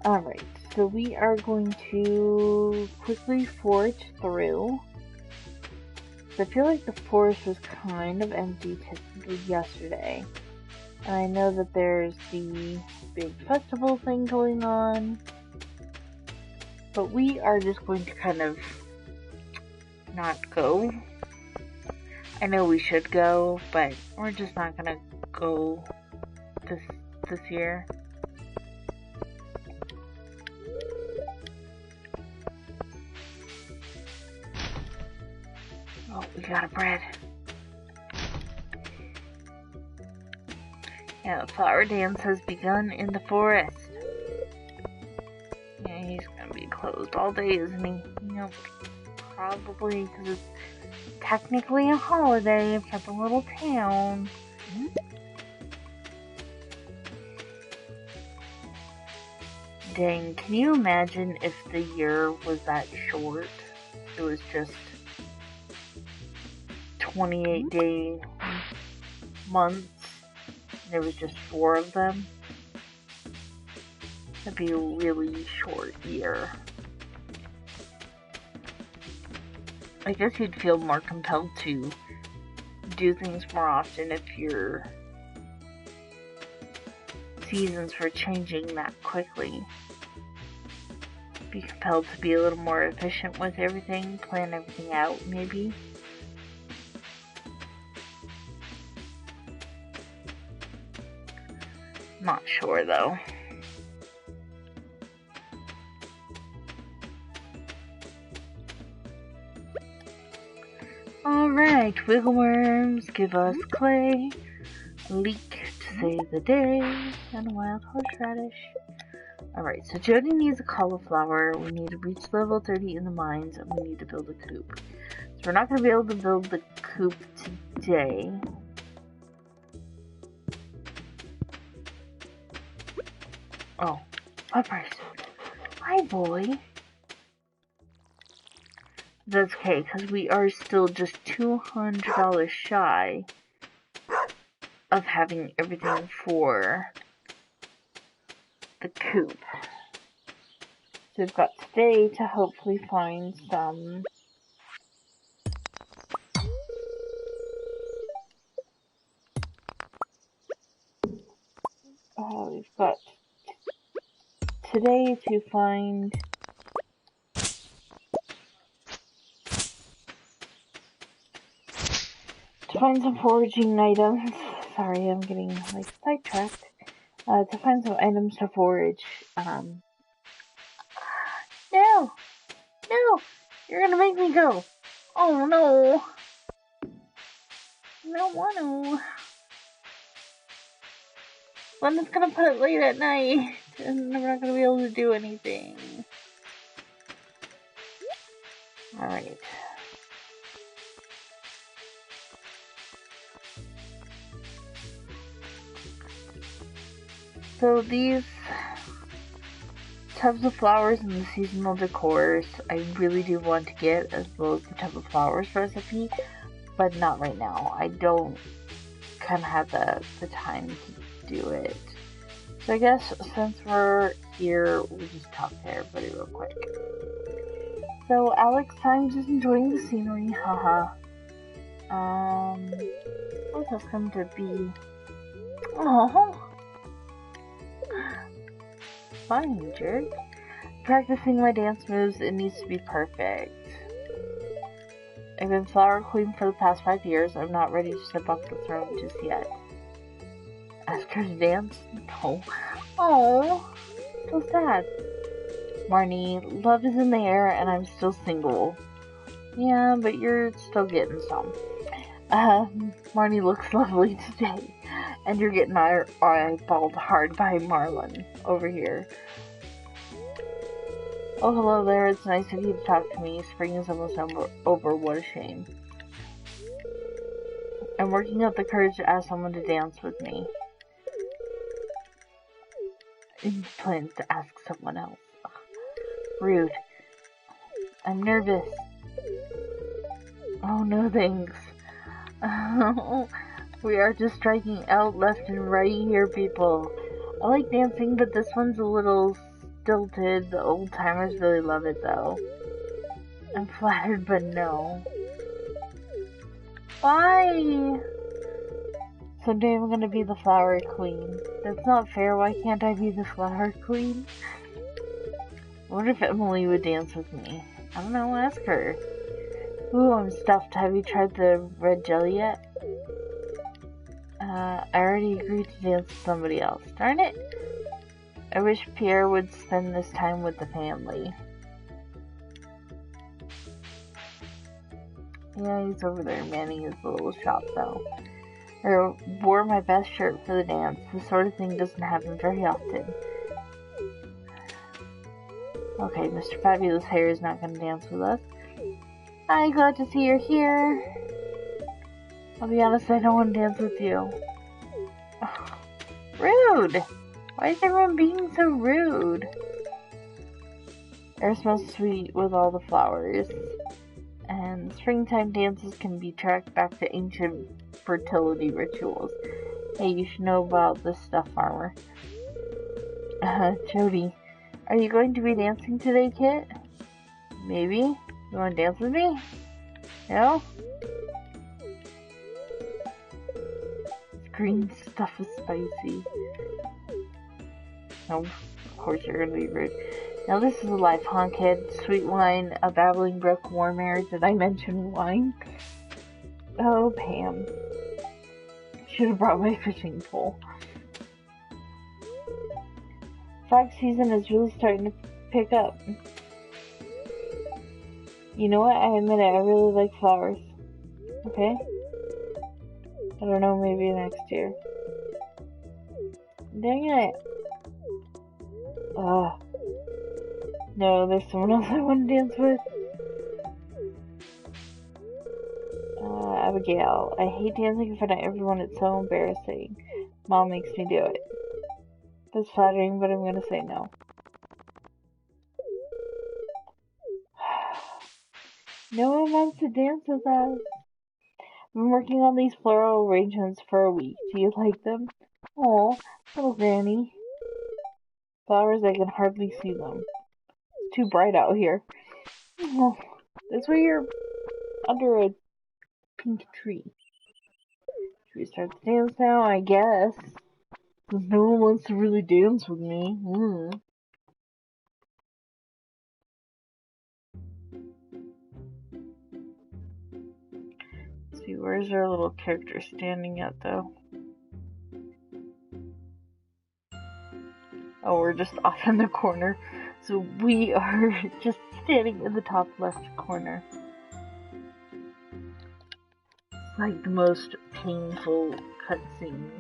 Alright, so we are going to quickly forage through. I feel like the forest was kind of empty yesterday. And I know that there's the big festival thing going on. But we are just going to kind of not go. I know we should go, but we're just not gonna go this year. Oh, we got a bread. Yeah, the flower dance has begun in the forest. Yeah, he's gonna be closed all day, isn't he? Yep, probably, because it's technically a holiday for the little town. Dang, can you imagine if the year was that short? It was just 28-day months. There was just 4 of them. That'd be a really short year. I guess you'd feel more compelled to do things more often if your seasons were changing that quickly. Be compelled to be a little more efficient with everything, plan everything out, maybe. Not sure though. Alright, wiggleworms, give us clay, a leek to save the day, and a wild horseradish. Alright, so Jody needs a cauliflower, we need to reach level 30 in the mines, and we need to build a coop. So we're not going to be able to build the coop today. Oh, Peppers. Hi, boy. That's okay, because we are still just $200 shy of having everything for the coop. So we've got today to hopefully find some we've got today to find some foraging items. Sorry, I'm getting like sidetracked. To find some items to forage. No! No! You're gonna make me go! Oh no! I don't want to. Linda's gonna put it late at night, and we're not gonna be able to do anything. Alright. So these tubs of flowers and the seasonal decors, I really do want to get, as well as the tub of flowers recipe, but not right now. I don't kind of have the time to do it. So I guess since we're here, we'll just talk to everybody real quick. So Alex, I'm just enjoying the scenery, haha. What's else going to be? Oh, fine, jerk. Practicing my dance moves, it needs to be perfect. I've been flower queen for the past 5 years. I'm not ready to step off the throne just yet. Ask her to dance? No. Oh, so sad. Marnie, love is in the air and I'm still single. Yeah, but you're still getting some. Marnie looks lovely today. And you're getting eyeballed hard by Marlon over here. Oh, hello there. It's nice of you to talk to me. Spring is almost over. What a shame. I'm working up the courage to ask someone to dance with me. Plans to ask someone else. Ugh. Rude. I'm nervous. Oh, no thanks. We are just striking out left and right here, people. I like dancing, but this one's a little stilted. The old timers really love it, though. I'm flattered, but no. Why? Someday I'm gonna be the flower queen. That's not fair. Why can't I be the flower queen? I wonder if Emily would dance with me. I don't know. Ask her. Ooh, I'm stuffed. Have you tried the red jelly yet? I already agreed to dance with somebody else. Darn it! I wish Pierre would spend this time with the family. Yeah, he's over there manning his little shop, though. I wore my best shirt for the dance. This sort of thing doesn't happen very often. Okay, Mr. Fabulous Hair is not going to dance with us. Hi, glad to see you're here. I'll be honest, I don't want to dance with you. Ugh, rude! Why is everyone being so rude? Air smells sweet with all the flowers. And springtime dances can be tracked back to ancient fertility rituals. Hey, you should know about this stuff, farmer. Jody, are you going to be dancing today, Kit? Maybe. You want to dance with me? No? green stuff is spicy. No, of course you're gonna be rude. Now this is a life, huh, kid? Sweet wine, a babbling brook, warm air. Did I mention wine? Oh, Pam. Should have brought my fishing pole. Frog season is really starting to pick up. You know what? I admit it, I really like flowers. Okay? I don't know, maybe next year. Dang it. Ugh. No, there's someone else I want to dance with. Abigail. I hate dancing in front of everyone. It's so embarrassing. Mom makes me do it. That's flattering, but I'm gonna say no. No one wants to dance with us. I've been working on these floral arrangements for a week. Do you like them? Oh, little Granny. Flowers, I can hardly see them. It's too bright out here. Oh, that's why you're under a pink tree. Should we start the dance now? I guess. Because no one wants to really dance with me. Let's see, where's our little character standing at, though? Oh, we're just off in the corner. So we are just standing in the top left corner. It's like the most painful cutscene.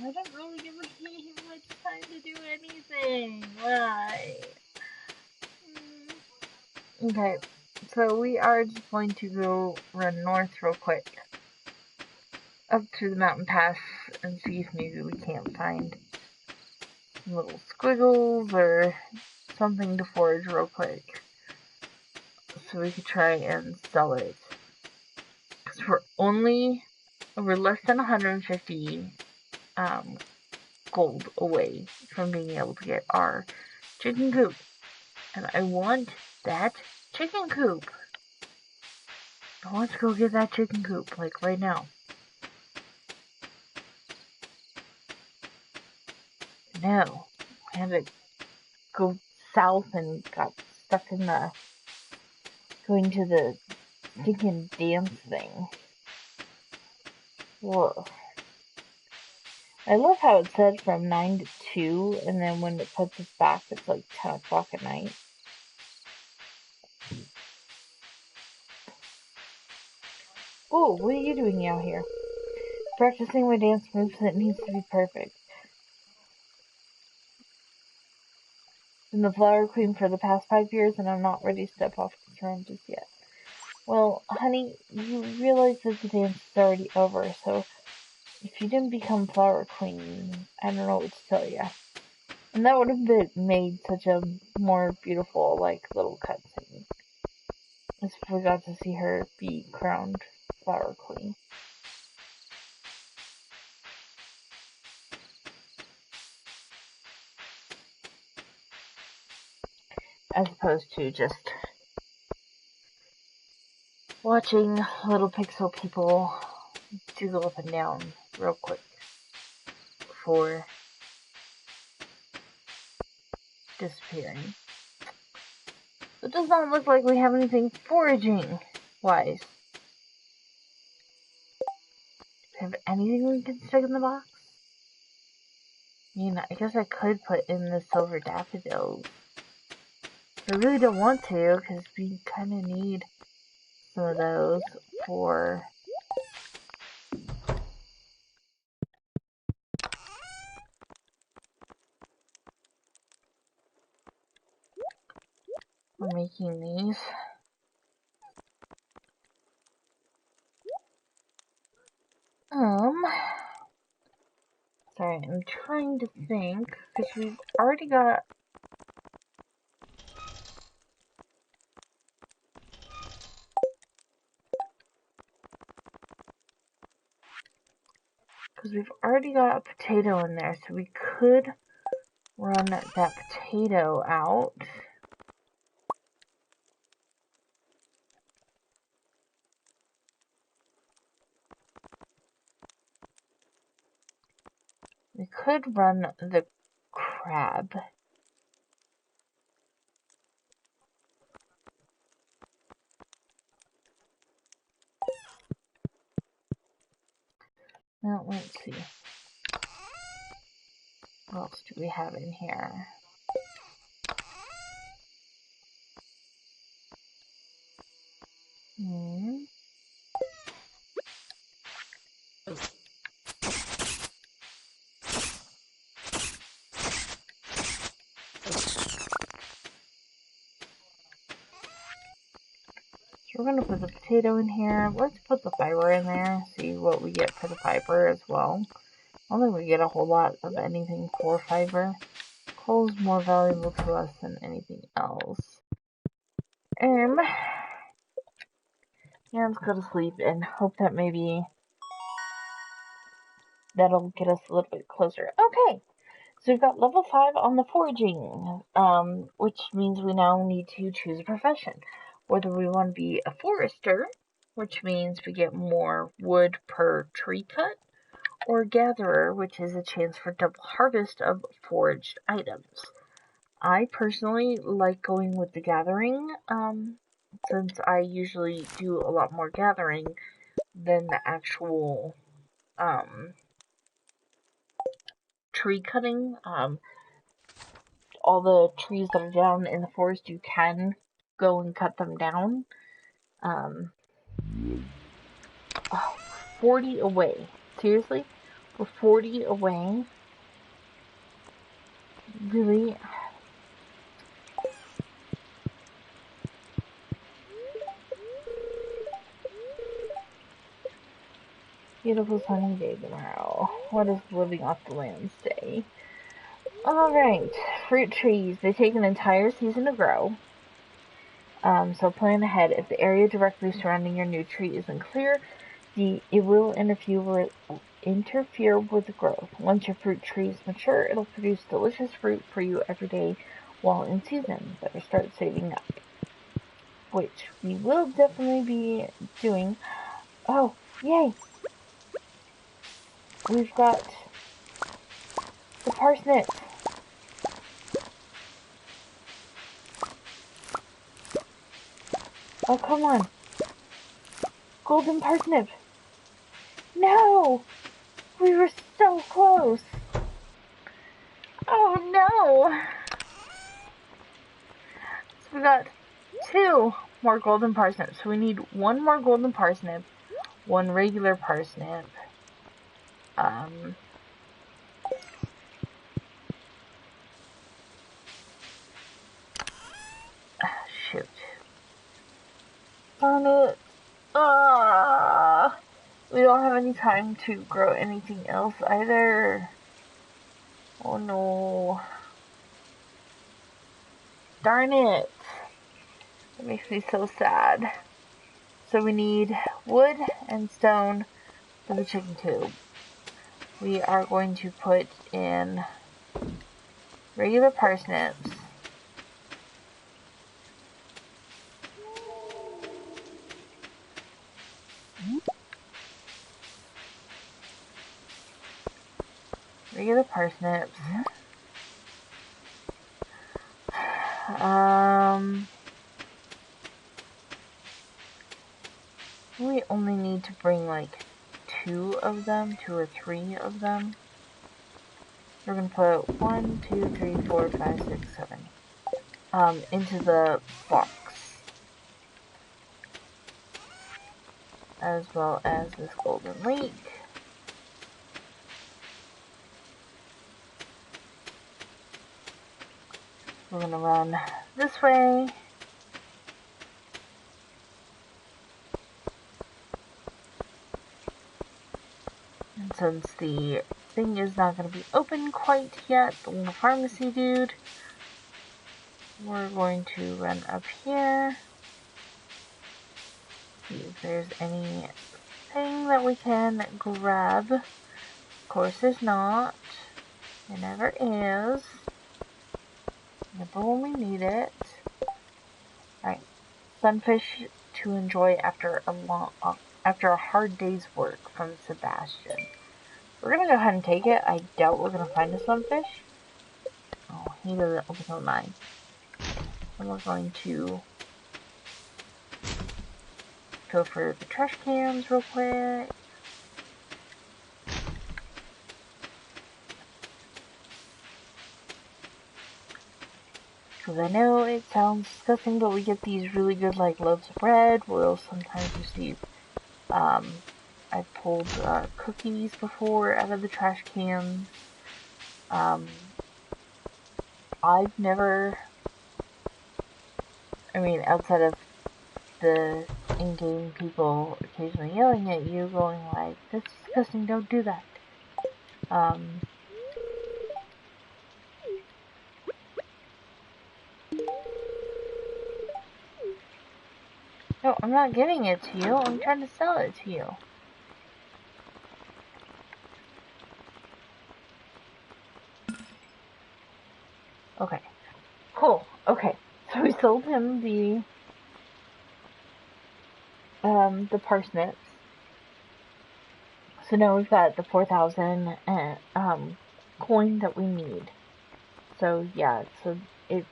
I don't really give a much time to do anything. Why? Okay, so we are just going to go run north real quick. Up to the mountain pass and see if maybe we can't find some little squiggles or something to forage real quick. So we could try and sell it. Because we're less than 150 gold away from being able to get our chicken coop. And I want that chicken coop. I want to go get that chicken coop, like right now. No. I had to go south and got stuck in going to the stinking dance thing. Whoa. I love how it said from 9 to 2, and then when it puts us back, it's like 10 o'clock at night. Oh, what are you doing out here? Practicing my dance moves, and it needs to be perfect. Been the flower queen for the past 5 years, and I'm not ready to step off the throne just yet. Well, honey, you realize that the dance is already over, so if you didn't become flower queen, I don't know what to tell you. And that would have made such a more beautiful, like, little cutscene. As we got to see her be crowned flower queen. As opposed to just watching little pixel people jiggle up and down real quick before disappearing. It does not look like we have anything foraging wise. Do we have anything we can stick in the box? I mean, I guess I could put in the silver daffodils. I really don't want to, because we kind of need some of those for making these. Sorry, I'm trying to think, because we've already got Because we've already got a potato in there, so we could run that potato out. We could run the crab. Now, let's see. What else do we have in here? So we're going to put the potato in here. Let's put the fiber in there. See what we get for the fiber as well. I don't think we get a whole lot of anything for fiber. Coal is more valuable to us than anything else. Yeah, let's go to sleep and hope that maybe that'll get us a little bit closer. Okay, so we've got level 5 on the foraging, which means we now need to choose a profession. Whether we want to be a forester, which means we get more wood per tree cut, or gatherer, which is a chance for double harvest of foraged items. I personally like going with the gathering, since I usually do a lot more gathering than the actual tree cutting. All the trees that are down in the forest, you can go and cut them down. 40 away. Seriously? We're 40 away? Really? Beautiful sunny day tomorrow. What does living off the land say? Alright, fruit trees. They take an entire season to grow. So plan ahead. If the area directly surrounding your new tree isn't clear, it will interfere with growth. Once your fruit tree is mature, it'll produce delicious fruit for you every day while in season. Better start saving up. Which we will definitely be doing. Oh, yay! We've got the parsnips. Oh, come on. Golden parsnip. No! We were so close. Oh, no. So we got 2 more golden parsnips. So we need 1 more golden parsnip, 1 regular parsnip. Shoot. Darn it. We don't have any time to grow anything else either. Oh no. Darn it. It makes me so sad. So we need wood and stone for the chicken coop. We are going to put in regular parsnips. Regular parsnips. We only need to bring like 2 of them, 2 or 3 of them. We're gonna put 1, 2, 3, 4, 5, 6, 7 into the box, as well as this golden leek. We're gonna run this way. And since the thing is not going to be open quite yet, the little pharmacy dude, we're going to run up here. See if there's anything that we can grab Of course there's not. There never is. Never when we need it. Alright. Sunfish to enjoy after a hard day's work from Sebastian. We're gonna go ahead and take it. I doubt we're gonna find a sunfish. Oh, he doesn't open till 9. And we're going to go for the trash cans real quick. Because I know it sounds disgusting, but we get these really good like loaves of bread. We'll sometimes receive, I pulled cookies before out of the trash cans. I've never, outside of the in-game people occasionally yelling at you, going like, "That's disgusting, don't do that." No, I'm not giving it to you. I'm trying to sell it to you. Okay. Cool. Okay. So we sold him the parsnips. So now we've got the 4,000 coin that we need. So yeah, so it's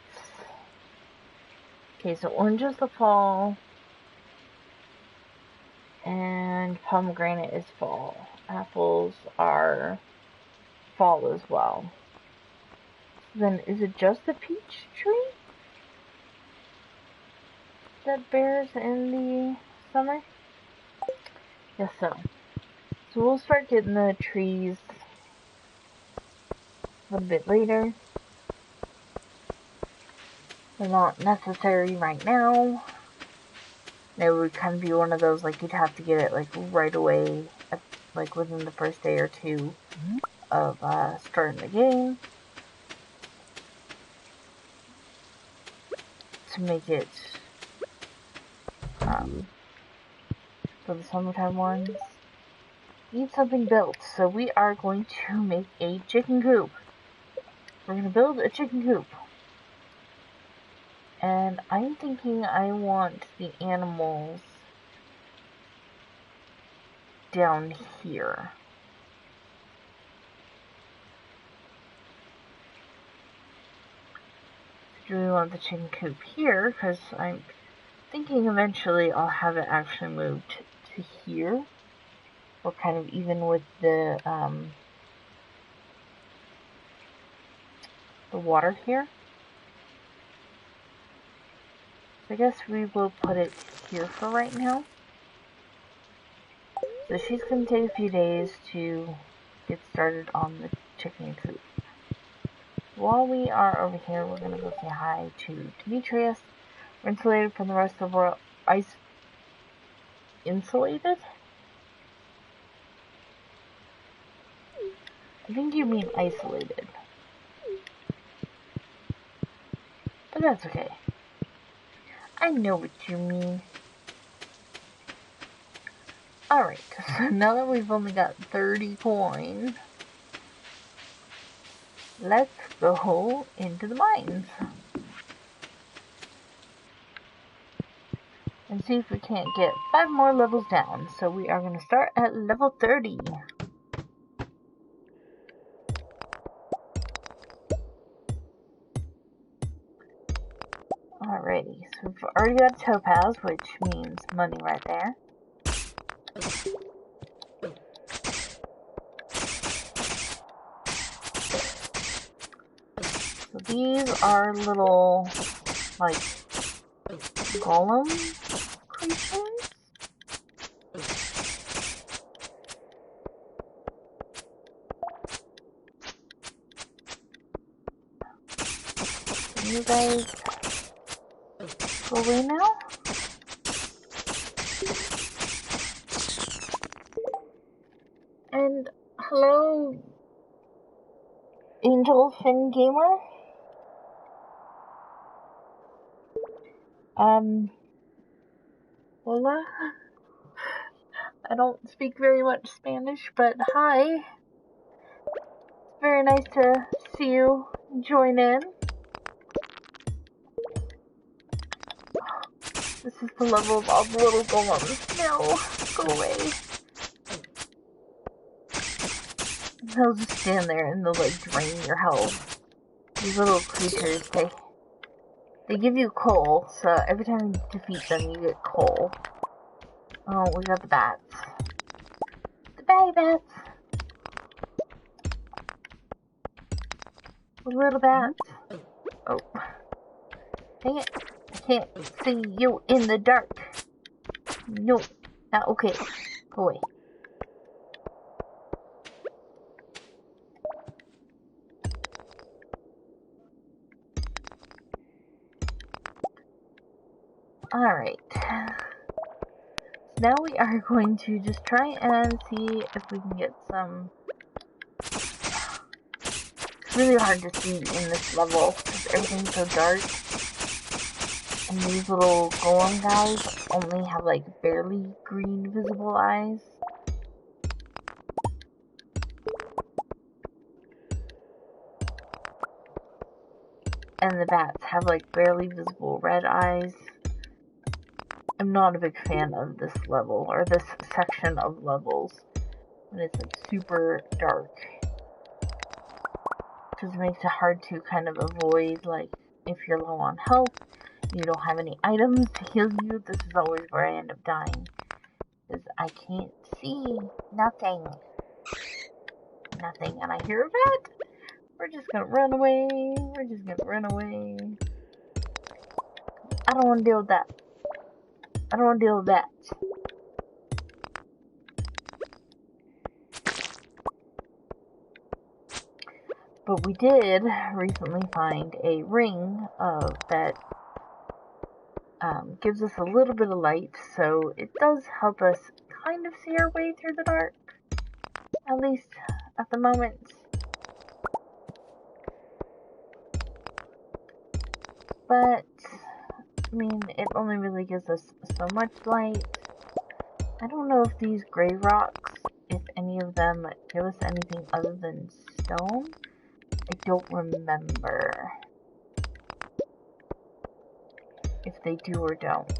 okay. So orange is the fall, and pomegranate is fall. Apples are fall as well. So then, is it just the peach tree that bears in the summer? Yes, so. So we'll start getting the trees a little bit later. They're not necessary right now. It would kind of be one of those, like, you'd have to get it, like, right away, like, within the first day or two of starting the game to make it for the summertime ones. Need something built, so we are going to make a chicken coop. We're going to build a chicken coop. And I'm thinking I want the animals down here. Do we want the chicken coop here? Because I'm thinking eventually I'll have it actually moved to here. Or kind of even with the water here. So I guess we will put it here for right now. So she's going to take a few days to get started on the chicken coop. While we are over here, we're going to go say hi to Demetrius. We're insulated from the rest of the world. Insulated? I think you mean isolated. But that's okay. I know what you mean. Alright, so now that we've only got 30 coins, let's go into the mines. And see if we can't get 5 more levels down. So we are going to start at level 30. Alrighty, so we've already got topaz, which means money right there. So these are little, like, golem creatures. Can you guys go away now? And hello, Angel Fin Gamer. Hola. I don't speak very much Spanish, but hi. very nice to see you join in. This is the level of all the little golems. No, go away. They'll just stand there and they'll like drain your health. These little creatures, they give you coal, so every time you defeat them you get coal. Oh, we got the bats. The batty bats. The little bats. Oh. Dang it. I can't see you in the dark. No. Not okay. Go away. Alright. Now we are going to just try and see if we can get some... It's really hard to see in this level because everything's so dark. And these little golem guys only have like barely green visible eyes. And the bats have like barely visible red eyes. I'm not a big fan of this level, or this section of levels, when it's like super dark. Because it makes it hard to kind of avoid, like, if you're low on health, you don't have any items to heal you, this is always where I end up dying. Because I can't see nothing. Nothing, and I hear a bat! We're just gonna run away, we're just gonna run away. I don't want to deal with that. I don't want to deal with that. But we did recently find a ring that gives us a little bit of light, so it does help us kind of see our way through the dark. At least at the moment. But, I mean, it only really gives us so much light. I don't know if these gray rocks, if any of them give us anything other than stone. I don't remember if they do or don't.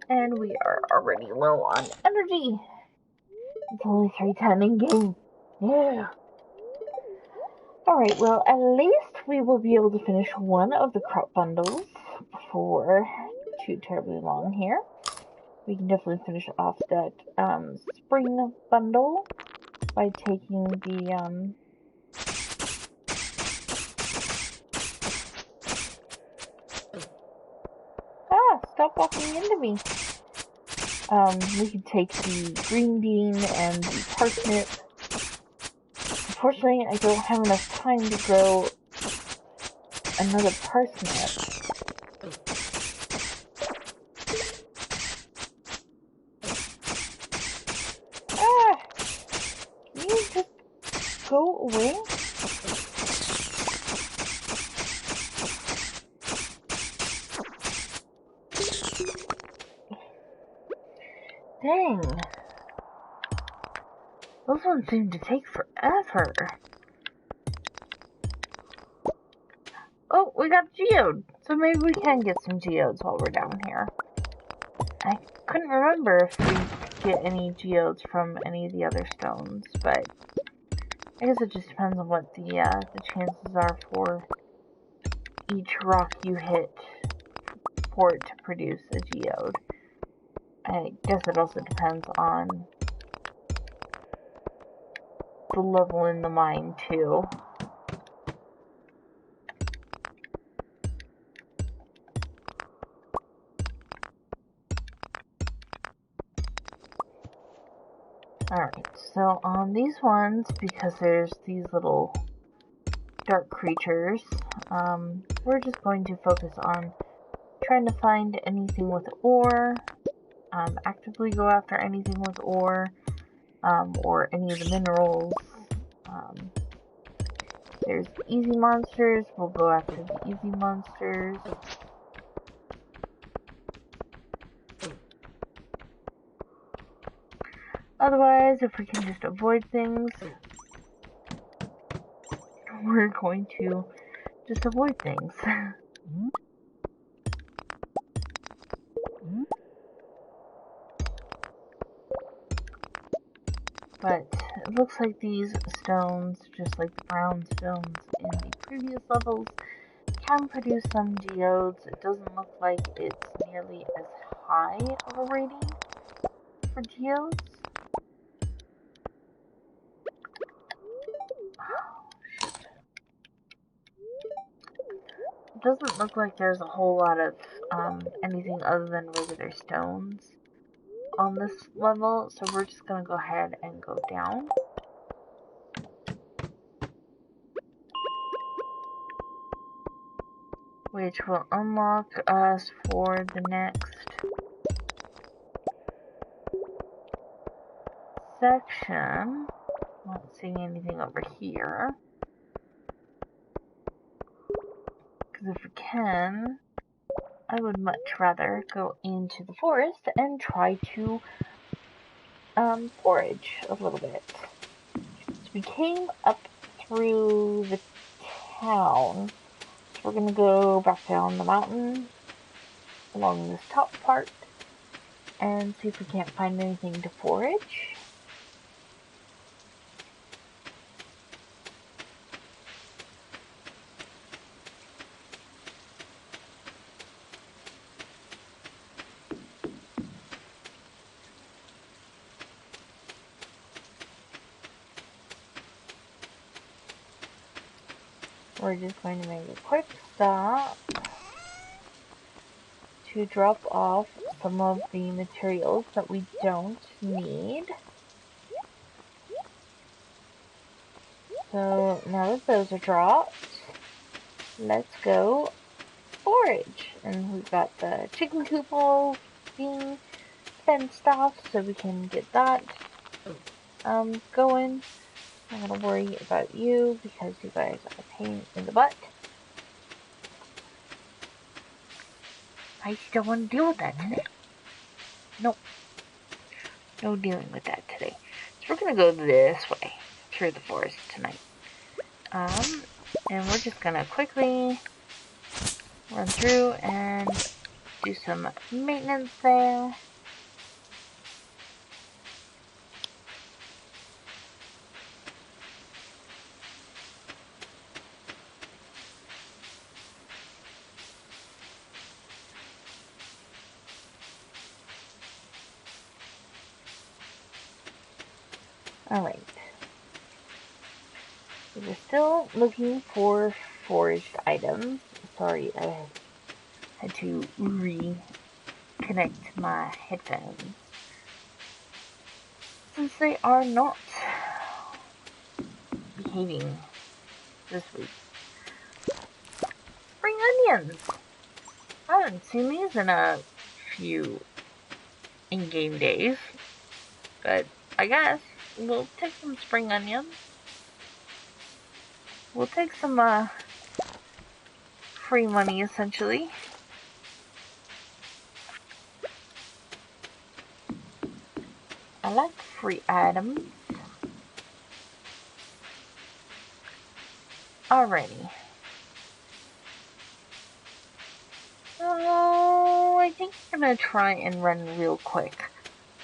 And we are already low on energy. It's only 3:10 in game. Yeah. Alright, well, at least we will be able to finish one of the crop bundles before too terribly long here. We can definitely finish off that spring bundle by taking the stop walking into me. We can take the green bean and the parsnip. Unfortunately, I don't have enough time to grow another parsnip. Can you just go away? Dang. Those ones seem to take forever. Oh, we got geode. So maybe we can get some geodes while we're down here. I couldn't remember if we could get any geodes from any of the other stones, but I guess it just depends on what the chances are for each rock you hit for it to produce a geode. I guess it also depends on the level in the mine, too. Alright, so on these ones, because there's these little dark creatures, we're just going to focus on trying to find anything with ore, actively go after anything with ore, or any of the minerals. There's easy monsters, we'll go after the easy monsters. Otherwise, if we can just avoid things, we're going to just avoid things. But it looks like these stones, just like the brown stones in the previous levels, can produce some geodes. It doesn't look like it's nearly as high of a rating for geodes. It doesn't look like there's a whole lot of anything other than regular stones on this level, so we're just gonna go ahead and go down. Which will unlock us for the next section. Not seeing anything over here. Because if we can, I would much rather go into the forest and try to forage a little bit. So we came up through the town. So we're going to go back down the mountain along this top part and see if we can't find anything to forage. We're just going to make a quick stop to drop off some of the materials that we don't need. So now that those are dropped, let's go forage. And we've got the chicken coop all being fenced off, so we can get that going. I'm not gonna worry about you because you guys are a pain in the butt. I just don't want to deal with that today. Nope. No dealing with that today. So we're gonna go this way through the forest tonight. And we're just gonna quickly run through and do some maintenance there. Alright. So we're still looking for foraged items. Sorry, I had to reconnect my headphones. Since they are not behaving this week. Spring onions! I haven't seen these in a few in-game days. But I guess we'll take some spring onions. We'll take some free money, essentially. I like free items. Alrighty. So, I think I'm gonna try and run real quick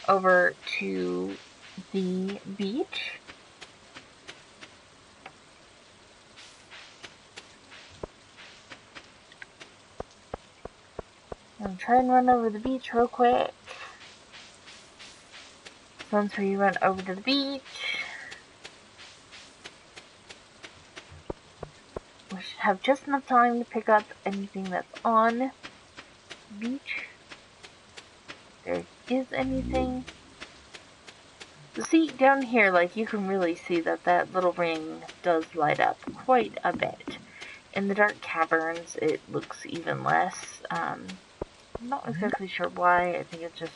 over to the beach. I'm gonna try and run over the beach real quick. Once we run over to the beach, we should have just enough time to pick up anything that's on the beach. If there is anything. See, down here, like, you can really see that that little ring does light up quite a bit. In the dark caverns, it looks even less. I'm not exactly sure why. I think it's just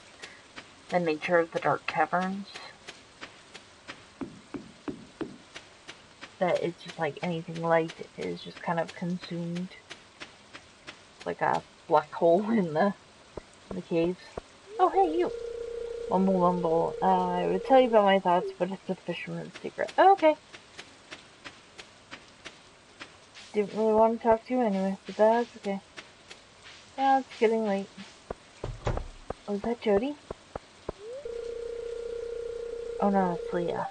the nature of the dark caverns. That it's just like anything light is just kind of consumed. Like a black hole in the caves. Oh, hey, you! Mumble mumble. I would tell you about my thoughts, but it's a fisherman's secret. Oh, okay. Didn't really want to talk to you anyway, but that's okay. Yeah, it's getting late. Oh, is that Jody? Oh no, it's Leah.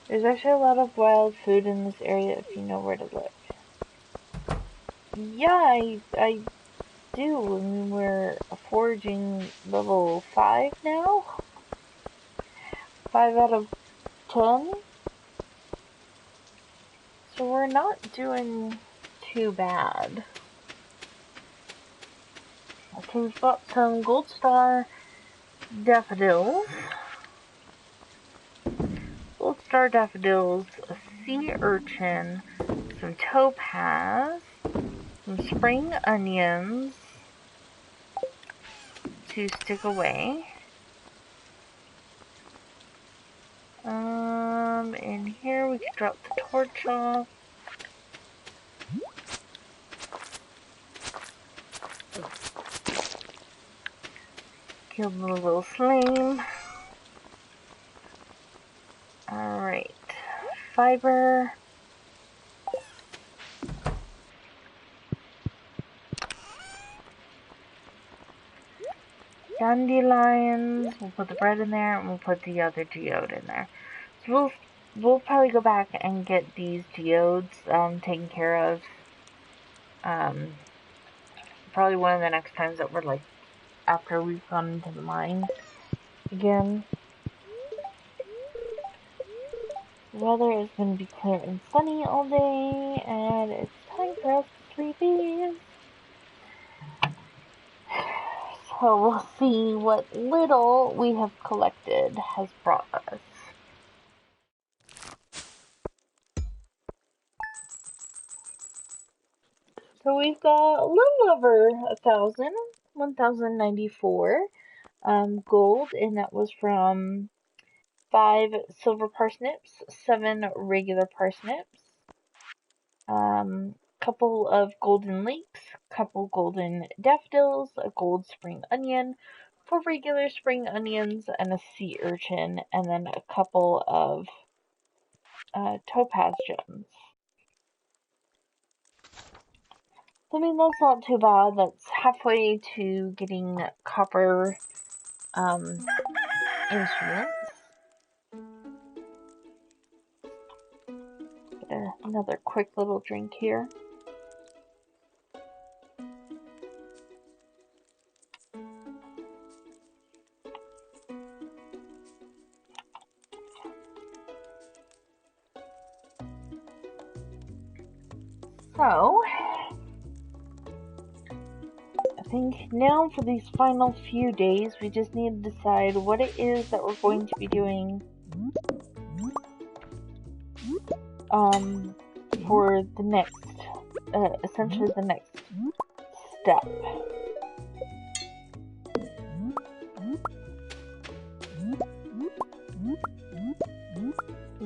There's actually a lot of wild food in this area if you know where to look. Yeah, I do. I mean, we're foraging level 5 now. 5 out of 10. So we're not doing too bad. Okay, we've got some gold star daffodils. Gold star daffodils, a sea urchin, some topaz, some spring onions to stick away. In here we can drop the torch off. Kill the little slime. Alright. Fiber. Dandelions. We'll put the bread in there and we'll put the other geode in there. So we'll probably go back and get these geodes taken care of. Probably one of the next times that we're like after we've gone into the mine again. The weather is going to be clear and sunny all day, and it's time for us to sleepies. So we'll see what little we have collected has brought us. So we've got a little over 1,094 gold, and that was from 5 silver parsnips, 7 regular parsnips, couple of golden leeks, couple golden daffodils, a gold spring onion, 4 regular spring onions, and a sea urchin, and then a couple of topaz gems. I mean, that's not too bad. That's halfway to getting copper instruments. Get another quick little drink here. So, I think now for these final few days, we just need to decide what it is that we're going to be doing for the next, essentially the next step.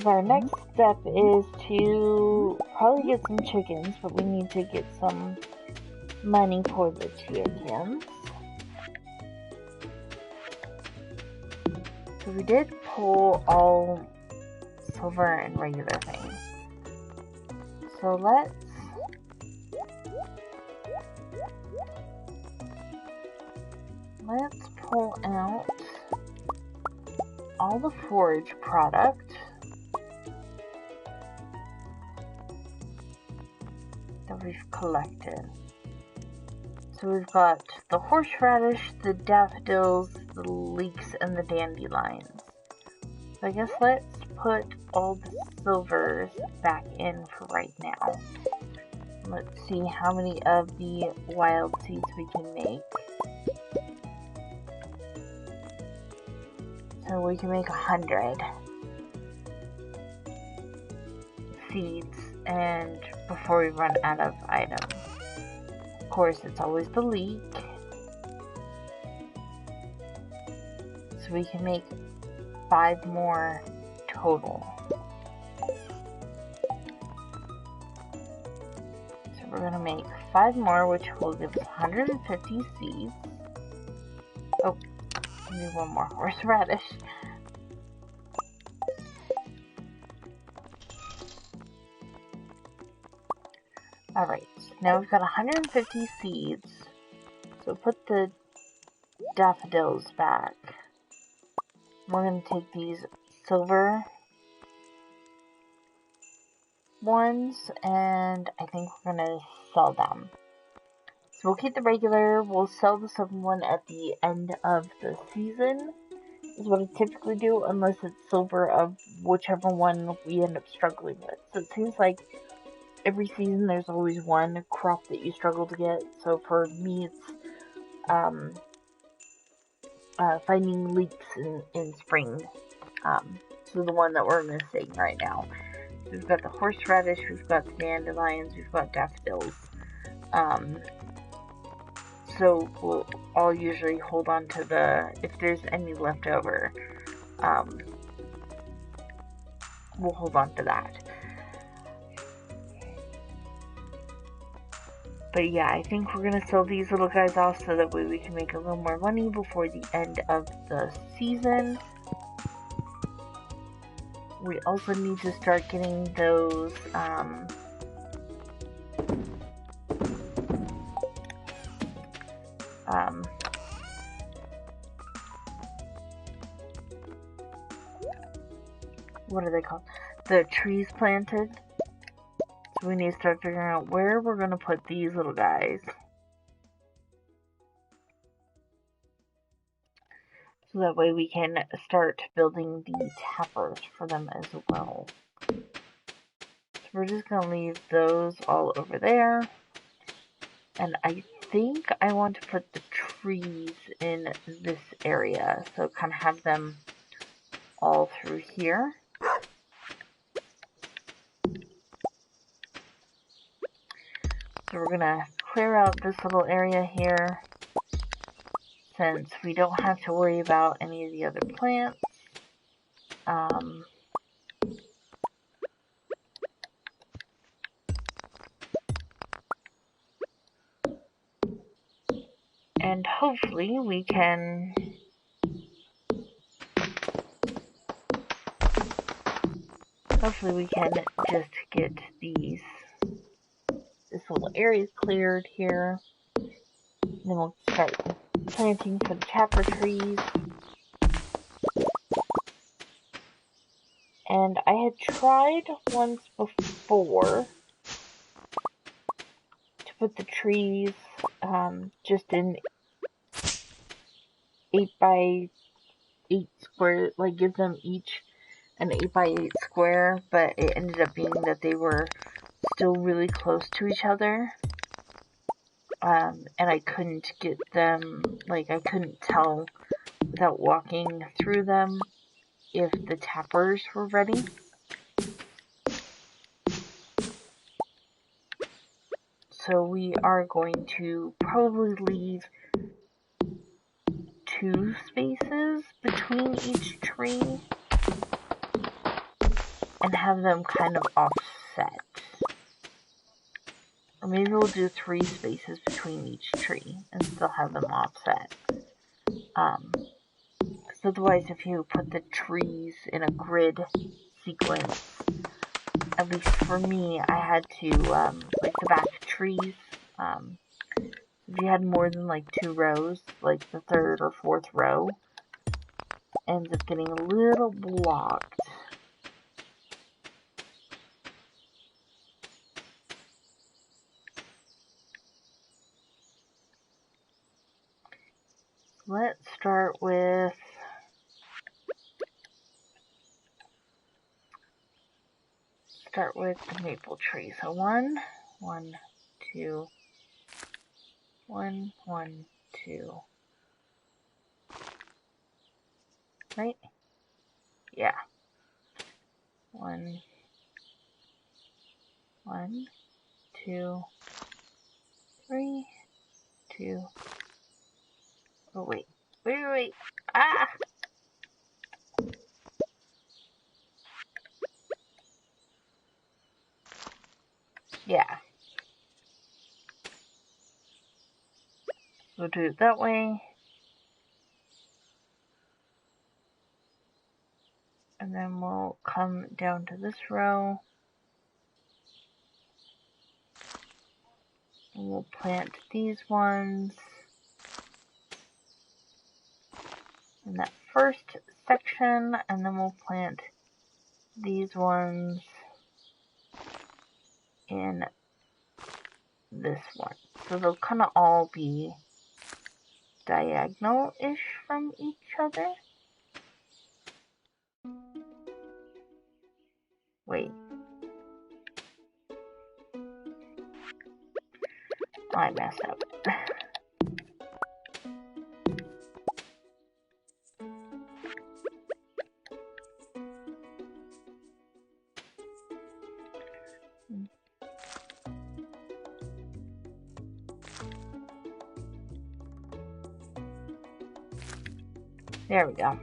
Our next step is to probably get some chickens, but we need to get some money for the chickens. So we did pull all silver and regular things. So let's pull out all the forage product that we've collected. So we've got the horseradish, the daffodils, the leeks, and the dandelions. So I guess let's put all the silvers back in for right now. Let's see how many of the wild seeds we can make. So we can make 100 seeds and before we run out of items. Of course, it's always the leek. So we can make 5 more total. So we're going to make 5 more, which will give us 150 seeds. Oh, Maybe one more horseradish. Alright, now we've got 150 seeds. So put the daffodils back. We're going to take these silver ones, and I think we're going to sell them. So we'll keep the regular, we'll sell the silver one at the end of the season, is what I typically do, unless it's silver of whichever one we end up struggling with. So it seems like every season there's always one crop that you struggle to get. So for me it's finding leeks in spring. So the one that we're missing right now. So we've got the horseradish, we've got the dandelions, we've got daffodils. So I'll usually hold on to if there's any left over, we'll hold on to that. But yeah, I think we're gonna sell these little guys off so that way we can make a little more money before the end of the season. We also need to start getting those, what are they called? The trees planted. So we need to start figuring out where we're going to put these little guys. So that way we can start building the tappers for them as well. So we're just going to leave those all over there. And I think I want to put the trees in this area. So kind of have them all through here. So we're going to clear out this little area here, since we don't have to worry about any of the other plants. And hopefully we can just get this little area cleared here. And then we'll start planting for the tapper trees. And I had tried once before to put the trees just in 8x8 square, like give them each an 8x8 square, but it ended up being that they were still really close to each other. And I couldn't get them, like I couldn't tell without walking through them if the tappers were ready. So we are going to probably leave 2 spaces between each tree and have them kind of offset. Or maybe we'll do 3 spaces between each tree and still have them offset. Because otherwise if you put the trees in a grid sequence, at least for me, I had to, like the back trees, if you had more than like 2 rows, like the 3rd or 4th row, ends up getting a little blocked. Let's start with the maple tree. So 1, 2, 1, 1, 2. Right? Yeah. 1, 2, 3, 2. Oh wait. Wait. Ah! Yeah. We'll do it that way. And then we'll come down to this row. And we'll plant these ones in that first section, and then we'll plant these ones in this one. So they'll kind of all be diagonal-ish from each other. Wait. I messed up. There we go.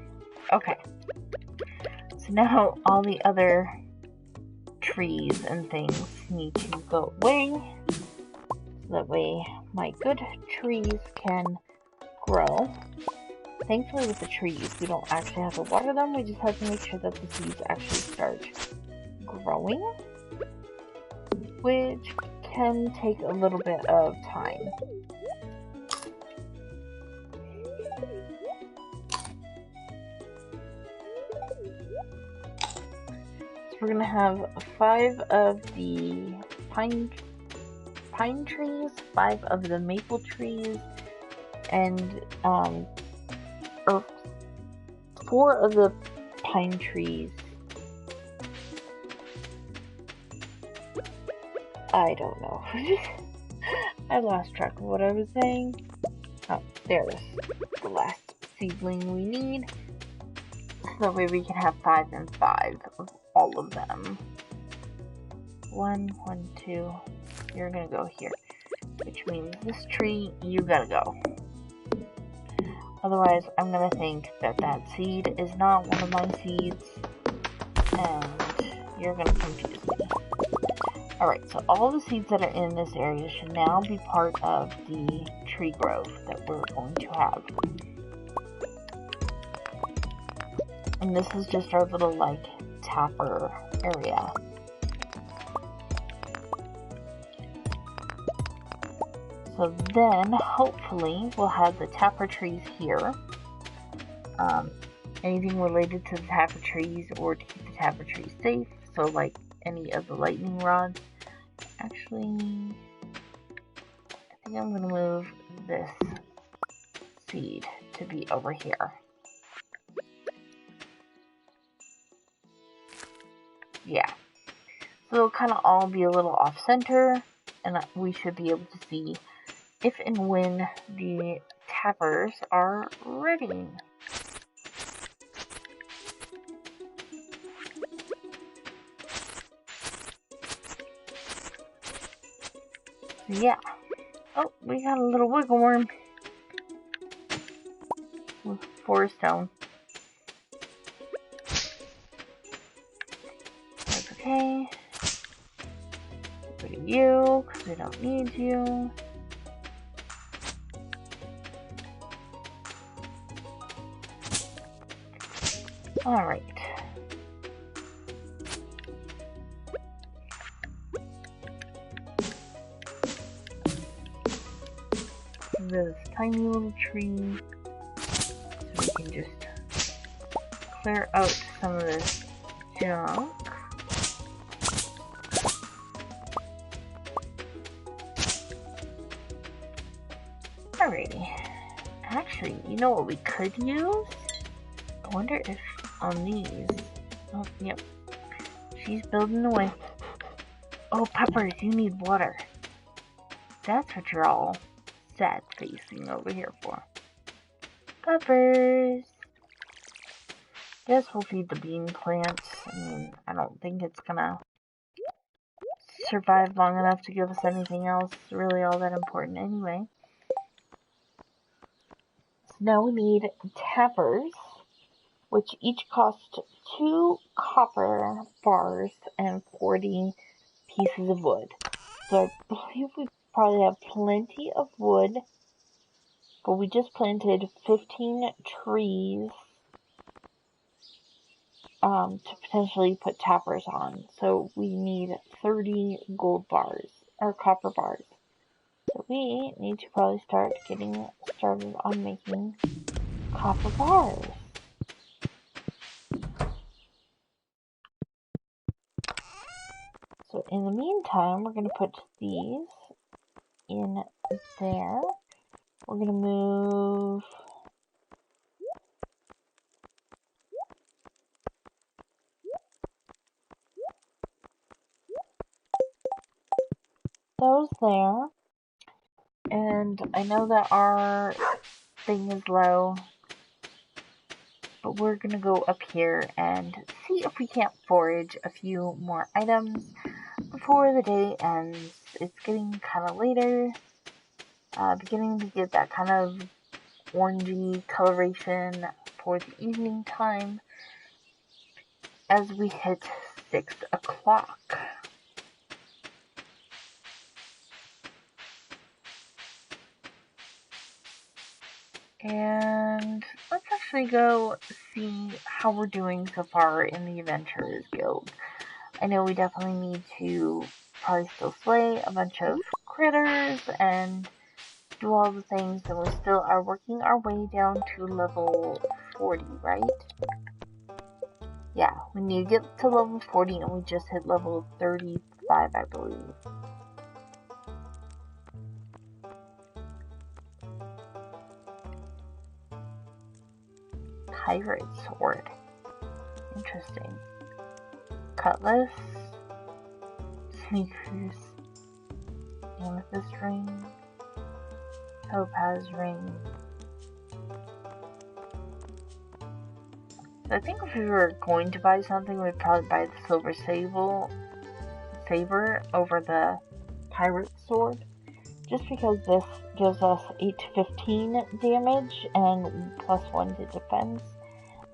Okay. So now all the other trees and things need to go away. So that way my good trees can grow. Thankfully with the trees, we don't actually have to water them. We just have to make sure that the seeds actually start growing, which can take a little bit of time. So we're going to have 5 of the pine trees, 5 of the maple trees, and or 4 of the pine trees. I don't know. I lost track of what I was saying. Oh, there's the last seedling we need. So that way we can have 5 and 5 of all of them. 1, 1, 2. You're gonna go here. Which means this tree, you gotta go. Otherwise, I'm gonna think that that seed is not one of my seeds. And you're gonna confuse me. Alright, so all the seeds that are in this area should now be part of the tree growth that we're going to have. And this is just our little, like, tapper area. So then, hopefully, we'll have the tapper trees here. Anything related to the tapper trees or to keep the tapper trees safe. So, like, any of the lightning rods. Actually, I think I'm going to move this seed to be over here. Yeah. So they'll kind of all be a little off-center, and we should be able to see if and when the tappers are ready. Yeah. Oh, we got a little wiggle worm with 4 stone. That's okay. Look at you, because we don't need you. Alright. This tiny little tree, so we can just clear out some of this junk. Alrighty. Actually, you know what we could use? I wonder if on these... Oh, yep. She's building away. Oh, Peppers, you need water. That's what you're all sad facing over here for. Peppers! Guess we'll feed the bean plants. I mean, I don't think it's gonna survive long enough to give us anything else really all that important anyway. So now we need tappers, which each cost 2 copper bars and 40 pieces of wood. So I believe we probably have plenty of wood, but we just planted 15 trees. to potentially put tappers on. So we need 30 gold bars, or copper bars. So we need to probably start getting started on making copper bars. So in the meantime, we're going to put these in there. We're going to move those there. And I know that our thing is low, but we're going to go up here and see if we can't forage a few more items before the day ends. It's getting kind of later, beginning to get that kind of orangey coloration for the evening time as we hit 6 o'clock. And let's actually go see how we're doing so far in the Adventurers Guild. I know we definitely need to probably still slay a bunch of critters and do all the things, and we still are working our way down to level 40, right? Yeah, we need to get to level 40, and we just hit level 35, I believe. Pirate sword. Interesting. Cutlass. Sneakers. Amethyst ring. Topaz ring. So I think if we were going to buy something, we'd probably buy the silver saber over the pirate sword. Just because this gives us 8 to 15 damage and plus 1 to defense.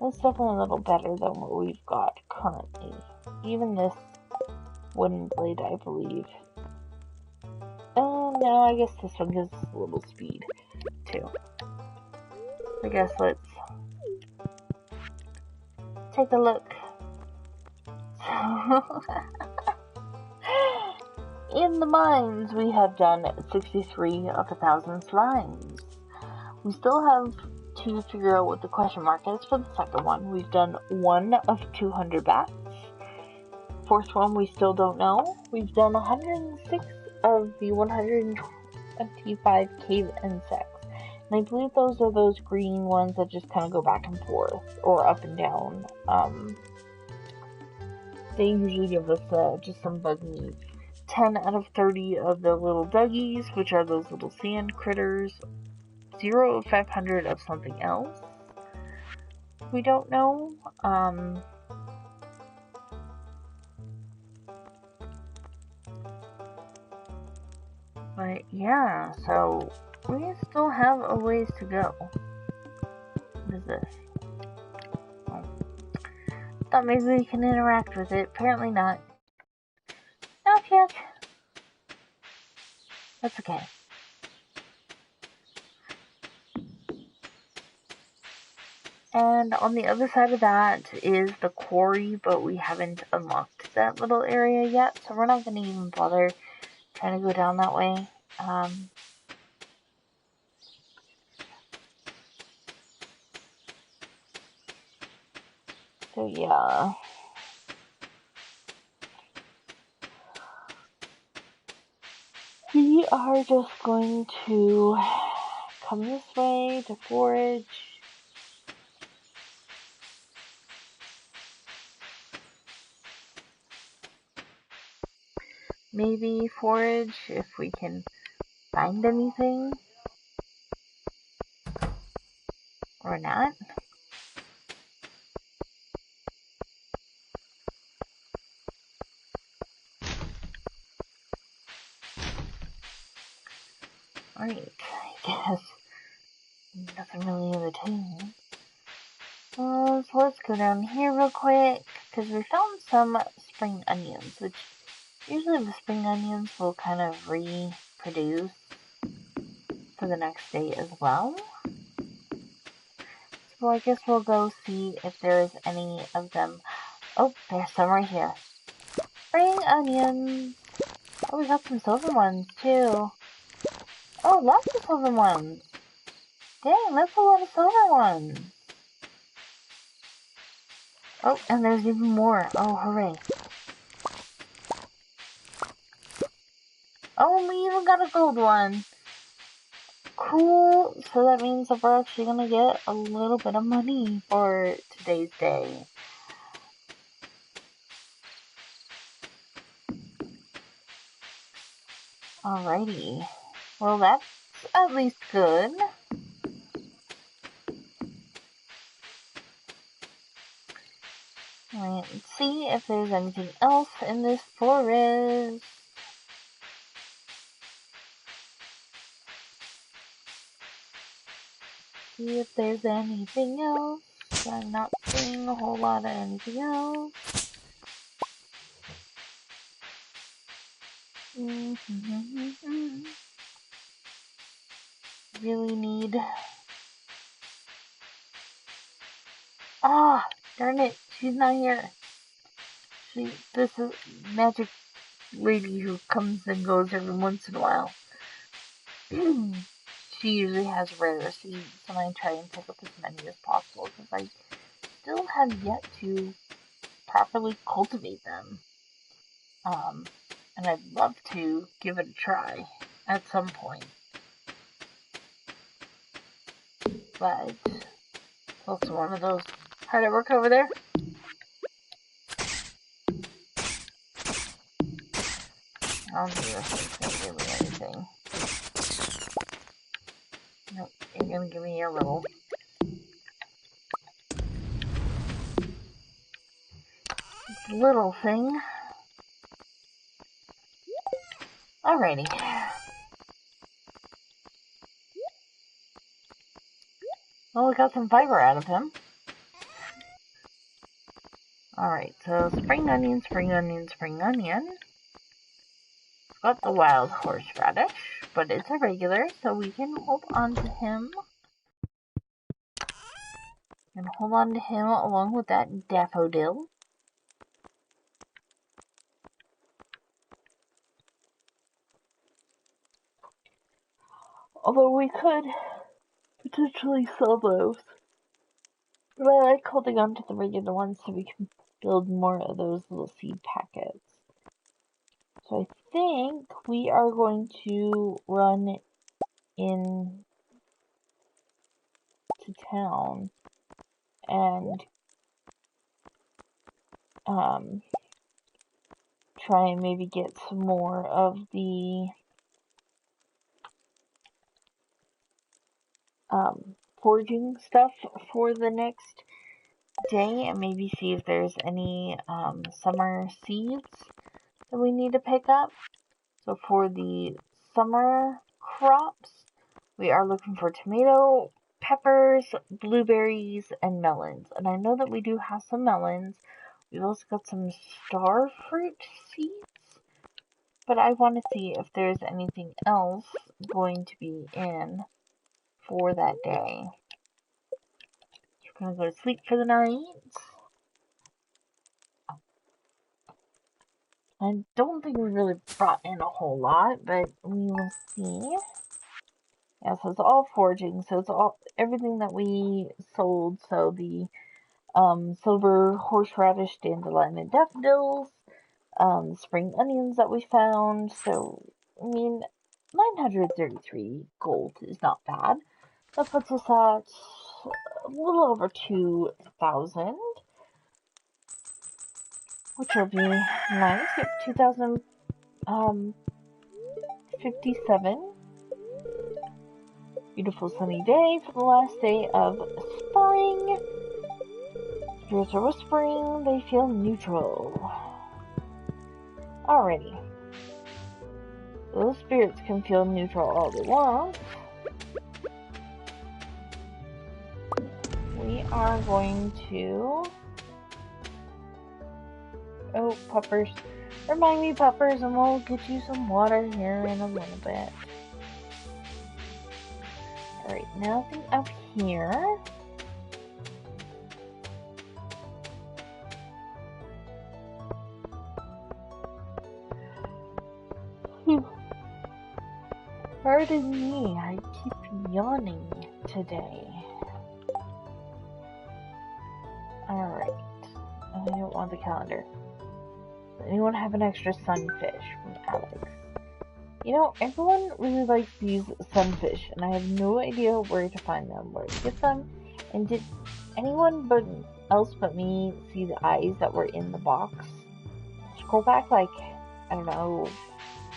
That's definitely a little better than what we've got currently. Even this wooden blade, I believe. Oh, no, I guess this one gives us a little speed, too. I guess let's take a look. In the mines, we have done 63 of 1,000 slimes. We still have to figure out what the question mark is for the second one. We've done 1 of 200 bats. Fourth one, we still don't know. We've done 106 of the 125 cave insects. And I believe those are those green ones that just kind of go back and forth, or up and down. They usually give us just some bug meat. 10 out of 30 of the little duggies, which are those little sand critters. 0 of 500 of something else. We don't know. But yeah, so we still have a ways to go. What is this? Oh. Thought maybe we can interact with it. Apparently not. Not yet. That's okay. And on the other side of that is the quarry, but we haven't unlocked that little area yet, so we're not going to even bother trying to go down that way. So yeah. We are just going to come this way to forage. Maybe forage if we can find anything. Or not. Alright, I guess nothing really in the table. So let's go down here real quick, because we found some spring onions, which usually the spring onions will kind of reproduce for the next day as well. So I guess we'll go see if there is any of them Oh, there's some right here. Spring onions. Oh, we got some silver ones, too. Oh, lots of silver ones. Dang, that's a lot of silver ones. Oh, and there's even more. Oh, hooray. Oh, we even got a gold one. Cool. So that means that we're actually going to get a little bit of money for today's day. Alrighty. Well, that's at least good. Alright, let's see if there's anything else in this forest. See if there's anything else. I'm not seeing a whole lot of anything else. Really need... Ah, darn it, she's not here. This is magic lady who comes and goes every once in a while. She usually has rare seeds, and I try and pick up as many as possible because I still have yet to properly cultivate them. And I'd love to give it a try at some point. But it's also one of those hard at work over there. I don't think this is gonna give me anything. Nope, you're gonna give me a little thing. Alrighty. Well, we got some fiber out of him. Alright, so spring onion, spring onion, spring onion. Got the wild horseradish, but it's a regular, so we can hold on to him. And hold on to him along with that daffodil. Although we could potentially sell those. But I like holding on to the regular ones so we can build more of those little seed packets. So I think we are going to run in to town and try and maybe get some more of the foraging stuff for the next day, and maybe see if there's any summer seeds that we need to pick up. So for the summer crops, we are looking for tomato, peppers, blueberries, and melons. And I know that we do have some melons. We've also got some star fruit seeds. But I want to see if there's anything else going to be in for that day. We're going to go to sleep for the night. I don't think we really brought in a whole lot, but we will see. Yeah, so it's all foraging, so it's all everything that we sold. So the silver horseradish, dandelion, and daffodils, spring onions that we found. So, I mean, 933 gold is not bad. That puts us at a little over 2,000, which will be nice. Yep, 2,057. Beautiful sunny day for the last day of spring. Spirits are whispering, they feel neutral. Alrighty. Those spirits can feel neutral all they want. We are going to... Oh, puppers. Remind me, puppers, and we'll get you some water here in a little bit. Alright, nothing up here. Pardon me, I keep yawning today. Alright. I don't want the calendar. Does anyone have an extra sunfish from Alex? You know, everyone really likes these sunfish, and I have no idea where to find them, where to get them. And did anyone else but me see the eyes that were in the box? Scroll back like, I don't know,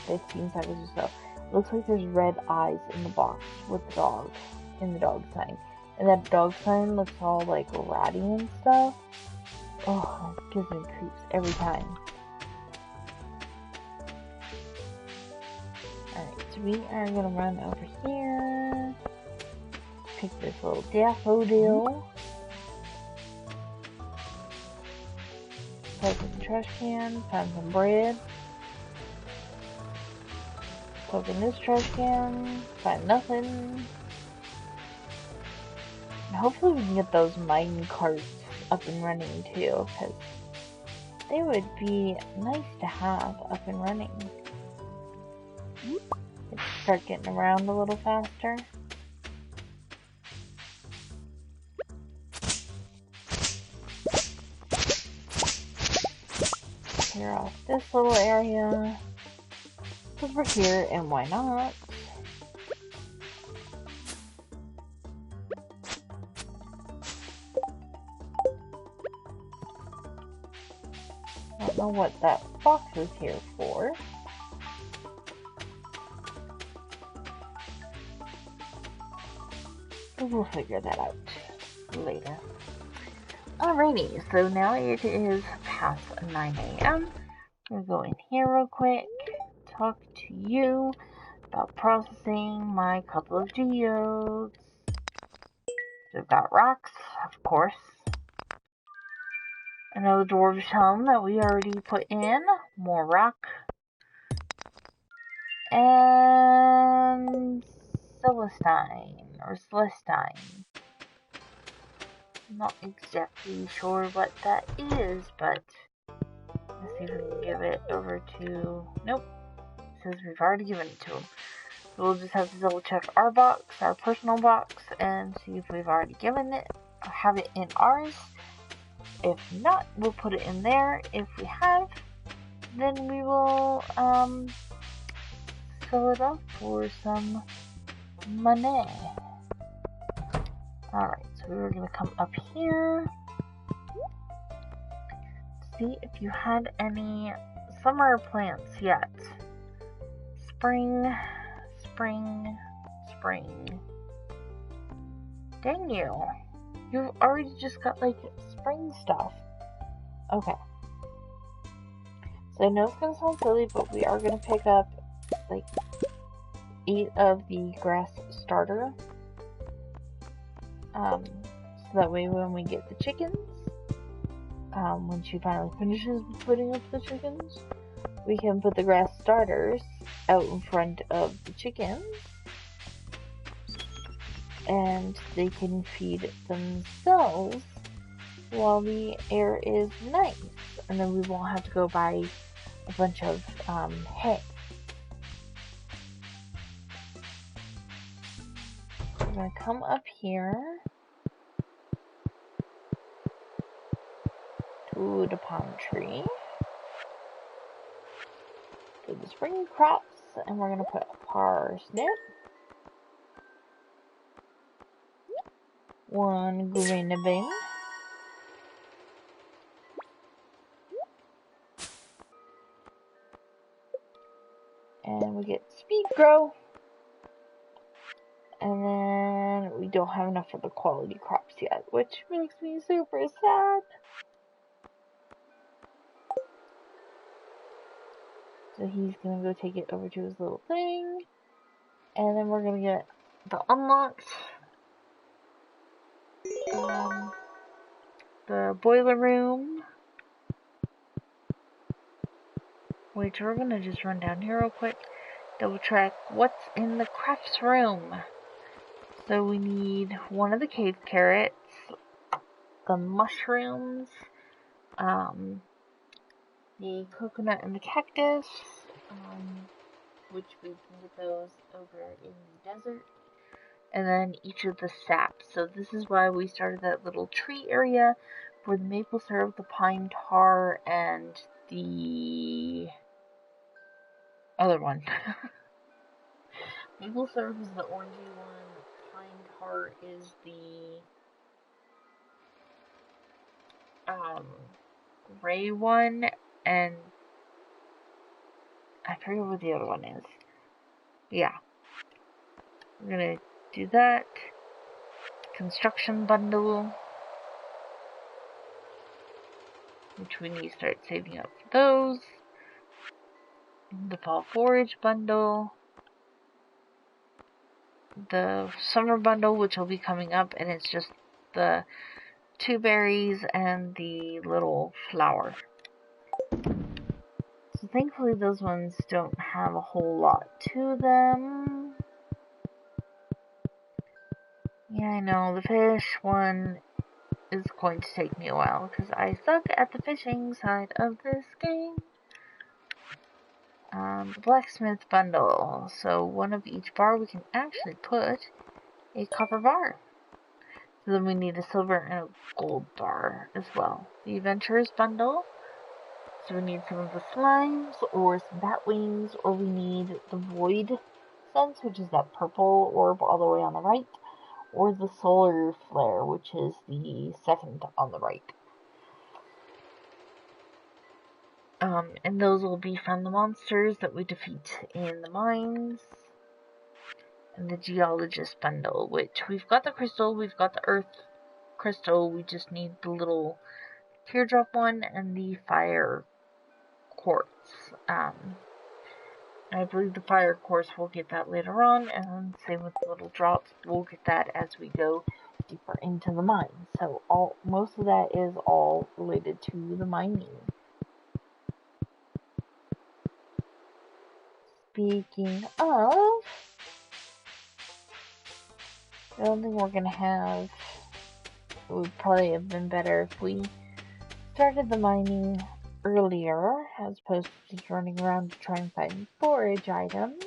15 seconds or so. Looks like there's red eyes in the box with the dog, in the dog sign. And that dog sign looks all like ratty and stuff. Oh, it gives me creeps every time. Alright, so we are gonna run over here. Pick this little daffodil. Put it in the trash can, find some bread. Poke in this trash can, find nothing. And hopefully we can get those mine carts up and running too, because they would be nice to have up and running. Let's start getting around a little faster. Clear off this little area. Because we're here, and why not? I don't know what that box is here for. But we'll figure that out later. Alrighty, so now it is past 9 a.m. I'm gonna go in here real quick. Talk to you about processing my couple of geodes. We've got rocks, of course. Another dwarves helm that we already put in. More rock. And Celestine or Celestine. Not exactly sure what that is, but let's see if we can give it over to. Nope. Says we've already given it to him. So we'll just have to double check our box, our personal box, and see if we've already given it, or have it in ours. If not, we'll put it in there. If we have, then we will sell it off for some money. Alright, so we're gonna come up here. See if you had any summer plants yet. Spring. Dang you. You've already just got like spring stuff. Okay. So I know it's gonna sound silly, but we are gonna pick up like 8 of the grass starter. So that way when we get the chickens, when she finally finishes putting up the chickens, we can put the grass starters out in front of the chickens, and they can feed themselves while the air is nice, and then we won't have to go buy a bunch of hay. We're gonna come up here to the palm tree, to the spring crops, and we're gonna put a parsnip, 1 green bean, and we get speed grow, and then we don't have enough for the quality crops yet, which makes me super sad. So he's gonna go take it over to his little thing, and then we're gonna get the unlocked the boiler room, which we're gonna just run down here real quick, double check what's in the crafts room. So we need 1 of the cave carrots, the mushrooms, the coconut and the cactus, which we can get those over in the desert. And then each of the saps. So this is why we started that little tree area for the maple syrup, the pine tar, and the other one. Maple syrup is the orangey one, pine tar is the gray one, and I forget what the other one is. Yeah. We're gonna do that. Construction bundle, which we need to start saving up for those. The fall forage bundle. The summer bundle, which will be coming up, and it's just the 2 berries and the little flower. So thankfully those ones don't have a whole lot to them. Yeah, I know, the fish one is going to take me a while, because I suck at the fishing side of this game. The blacksmith bundle. So one of each bar we can actually put a copper bar. So then we need a silver and a gold bar as well. The adventurers bundle. So we need some of the slimes or some bat wings, or we need the void sense, which is that purple orb all the way on the right, or the solar flare, which is the second on the right. And those will be from the monsters that we defeat in the mines. And the geologist bundle, which we've got the crystal, we've got the earth crystal, we just need the little teardrop one and the fire quartz. I believe the fire quartz, we'll get that later on, and same with the little drops, we'll get that as we go deeper into the mine. So most of that is all related to the mining. Speaking of, I don't think we're gonna have. It would probably have been better if we started the mining earlier, as opposed to just running around to try and find forage items.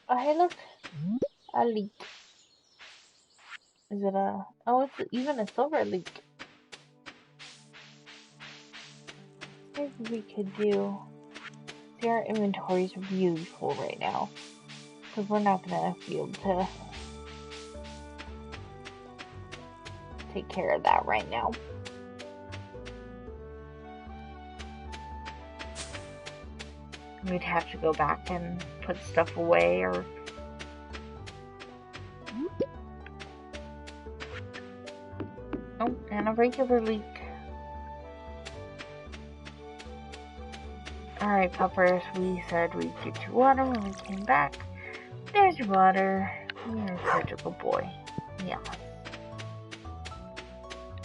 Oh, hey, look! A leek. Is it a... Oh, it's even a silver leek. Maybe we could do... See, our inventory is really full right now. Because we're not gonna be able to take care of that right now. We'd have to go back and put stuff away, or... Oh, and a regular leek. Alright, puppers, we said we'd get your water when we came back. There's your water. You're such a good boy. Yeah.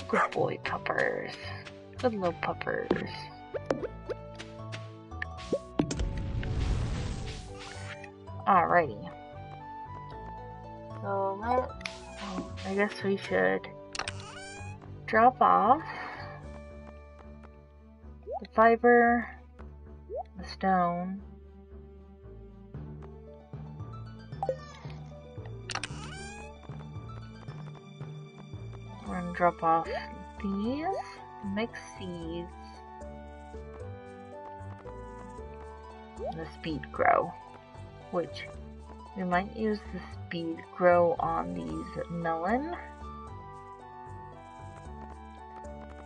Good boy, puppers. Good little puppers. Alrighty. So I guess we should drop off the fiber, the stone, we're gonna drop off these mixed seeds, and the speed grow, which we might use the speed grow on these melon,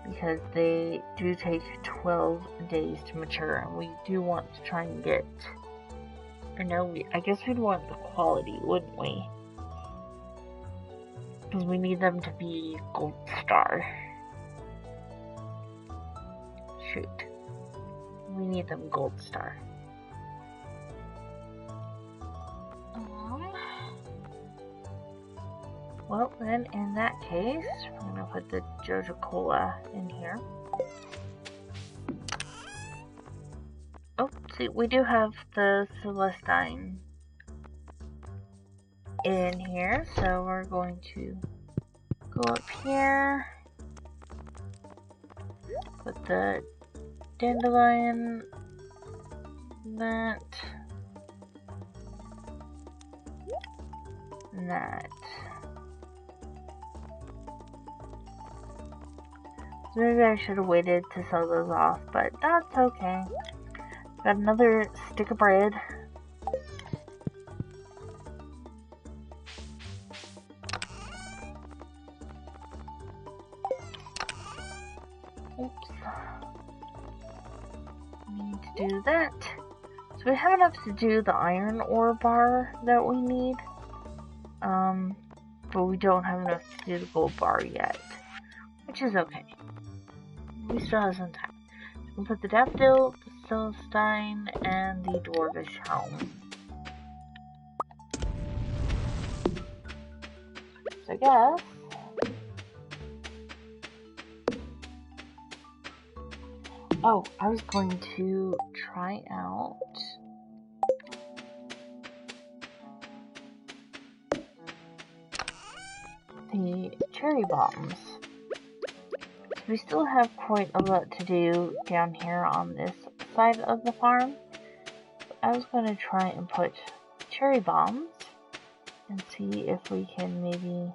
because they do take 12 days to mature, and we do want to try and get, or no, I guess we'd want the quality, wouldn't we? Because we need them to be gold star. Shoot. We need them gold star. Well, then, in that case, we're going to put the Joja Cola in here. Oh, see, we do have the Celestine in here, so we're going to go up here, put the Dandelion that. That. So maybe I should have waited to sell those off, but that's okay. Got another stick of bread. Oops. Need to do that. So we have enough to do the iron ore bar that we need. But we don't have enough to do the gold bar yet. Which is okay. We still have some time. We can put the daffodil, the celestine, and the dwarvish helm. So I guess oh, I was going to try out the cherry bombs. So we still have quite a lot to do down here on this side of the farm. So I was going to try and put cherry bombs and see if we can maybe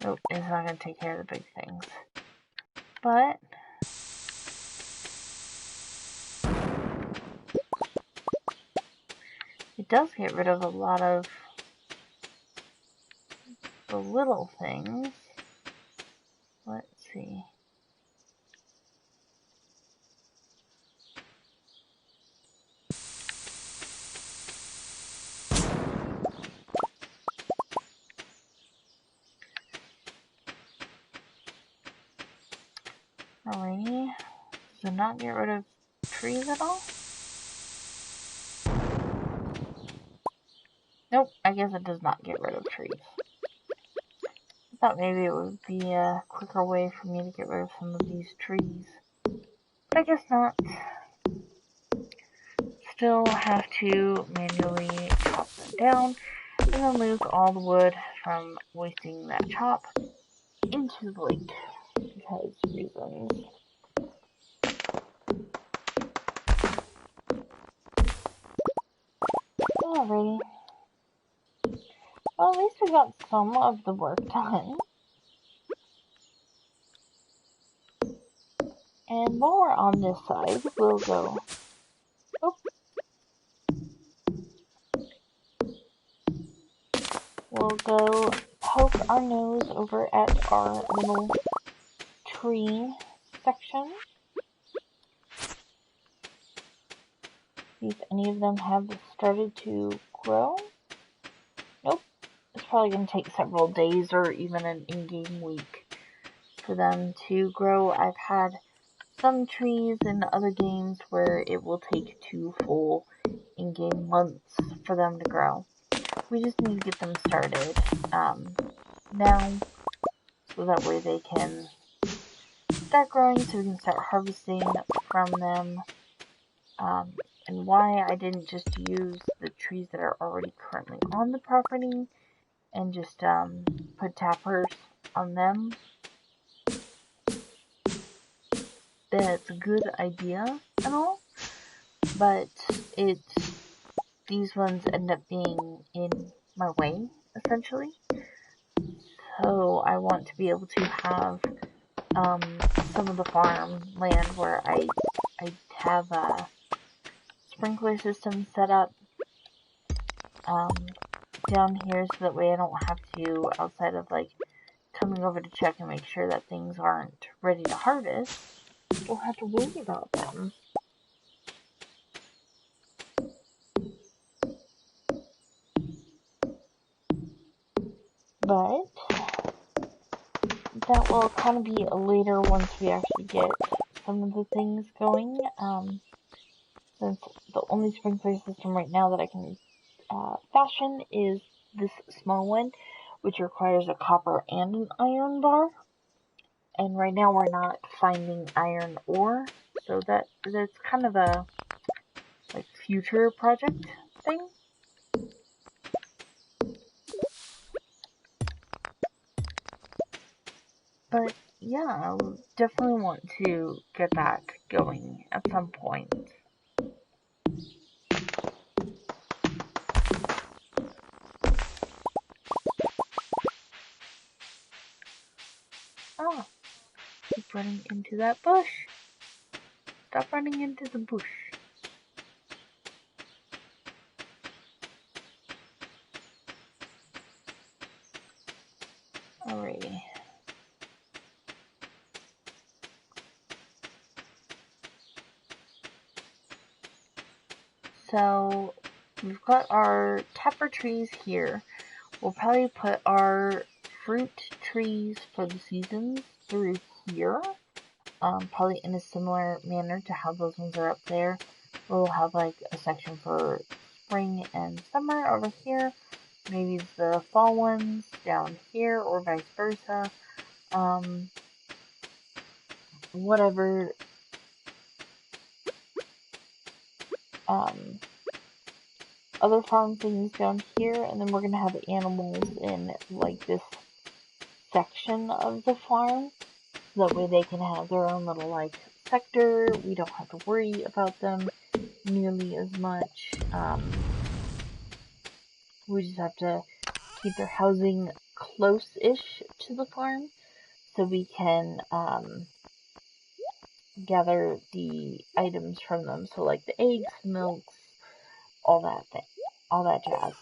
nope, it's not going to take care of the big things. But it does get rid of a lot of the little things. Let's see. Alrighty. Does it not get rid of trees at all? Nope, I guess it does not get rid of trees. I thought maybe it would be a quicker way for me to get rid of some of these trees. But I guess not. Still have to manually chop them down and then lose all the wood from wasting that chop into the lake because reasons. Alrighty. Well, at least we got some of the work done. And while we're on this side, we'll go. Oh. We'll go poke our nose over at our little tree section. See if any of them have started to grow. Nope. It's probably going to take several days or even an in-game week for them to grow. I've had some trees in other games where it will take 2 full in-game months for them to grow. We just need to get them started now, so that way they can start growing, so we can start harvesting from them. And why I didn't just use the trees that are already currently on the property and just put tappers on them. That's a good idea and all, but these ones end up being in my way, essentially. So I want to be able to have some of the farm land where I have a sprinkler system set up down here, so that way I don't have to, outside of like coming over to check and make sure that things aren't ready to harvest, we'll have to worry about them. But that will kind of be later once we actually get some of the things going. Since the only sprinkler system right now that I can fashion is this small one, which requires a copper and an iron bar. And right now we're not finding iron ore, so that's kind of a like future project thing. But yeah, I definitely want to get that going at some point. Oh, keep running into that bush. Stop running into the bush. Alrighty. So we've got our pepper trees here. We'll probably put our fruit trees for the seasons through here. Probably in a similar manner to how those ones are up there. We'll have like a section for spring and summer over here. Maybe the fall ones down here or vice versa. Whatever. Other farm things down here, and then we're gonna have animals in like this section of the farm. So that way they can have their own little like sector. We don't have to worry about them nearly as much. We just have to keep their housing close-ish to the farm so we can gather the items from them. So like the eggs, milks, all that jazz.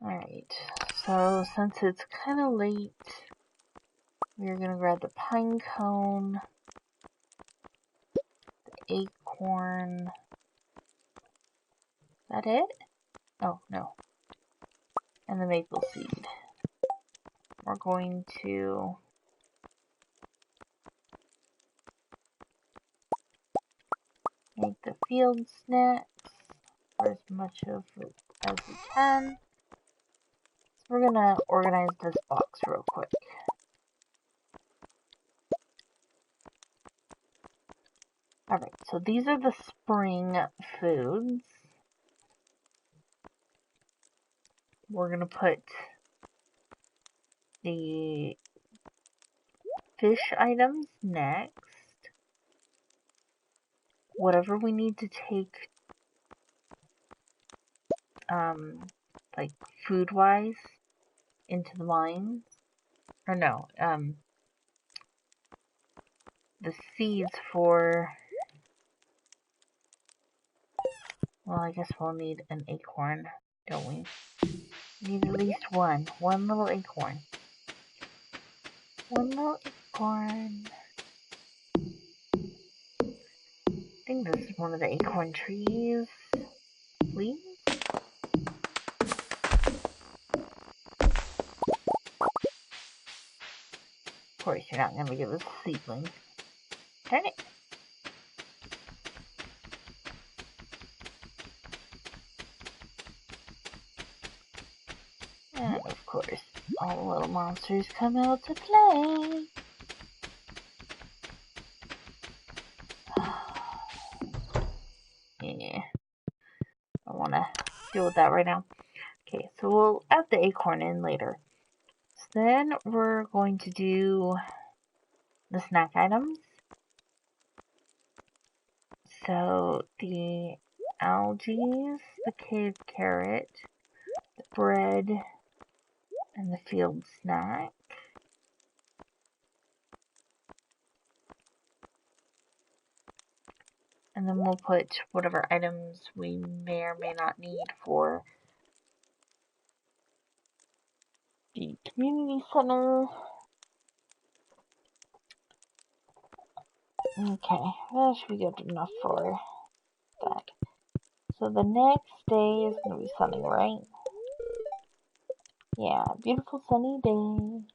Alright, so since it's kind of late, we're gonna grab the pine cone, the acorn. Is that it? Oh, no. And the maple seed. We're going to make the field snacks for as much of it as we can. So we're gonna organize this box real quick. Alright, so these are the spring foods. We're gonna put the fish items next. Whatever we need to take, like food-wise, into the mines. Or no, the seeds for... Well, I guess we'll need an acorn, don't we? We need at least one. One little acorn. One little acorn. I think this is one of the acorn trees. Please? Of course, you're not going to give us a seedling. Darn it. And of course, all the little monsters come out to play. Yeah. I don't want to deal with that right now. Okay, so we'll add the acorn in later. So then we're going to do the snack items. So the algae, the cave carrot, the bread, and the field snack. And then we'll put whatever items we may or may not need for the community center. Okay, that should be good enough for that. So the next day is going to be sunny, right? Yeah, beautiful sunny day.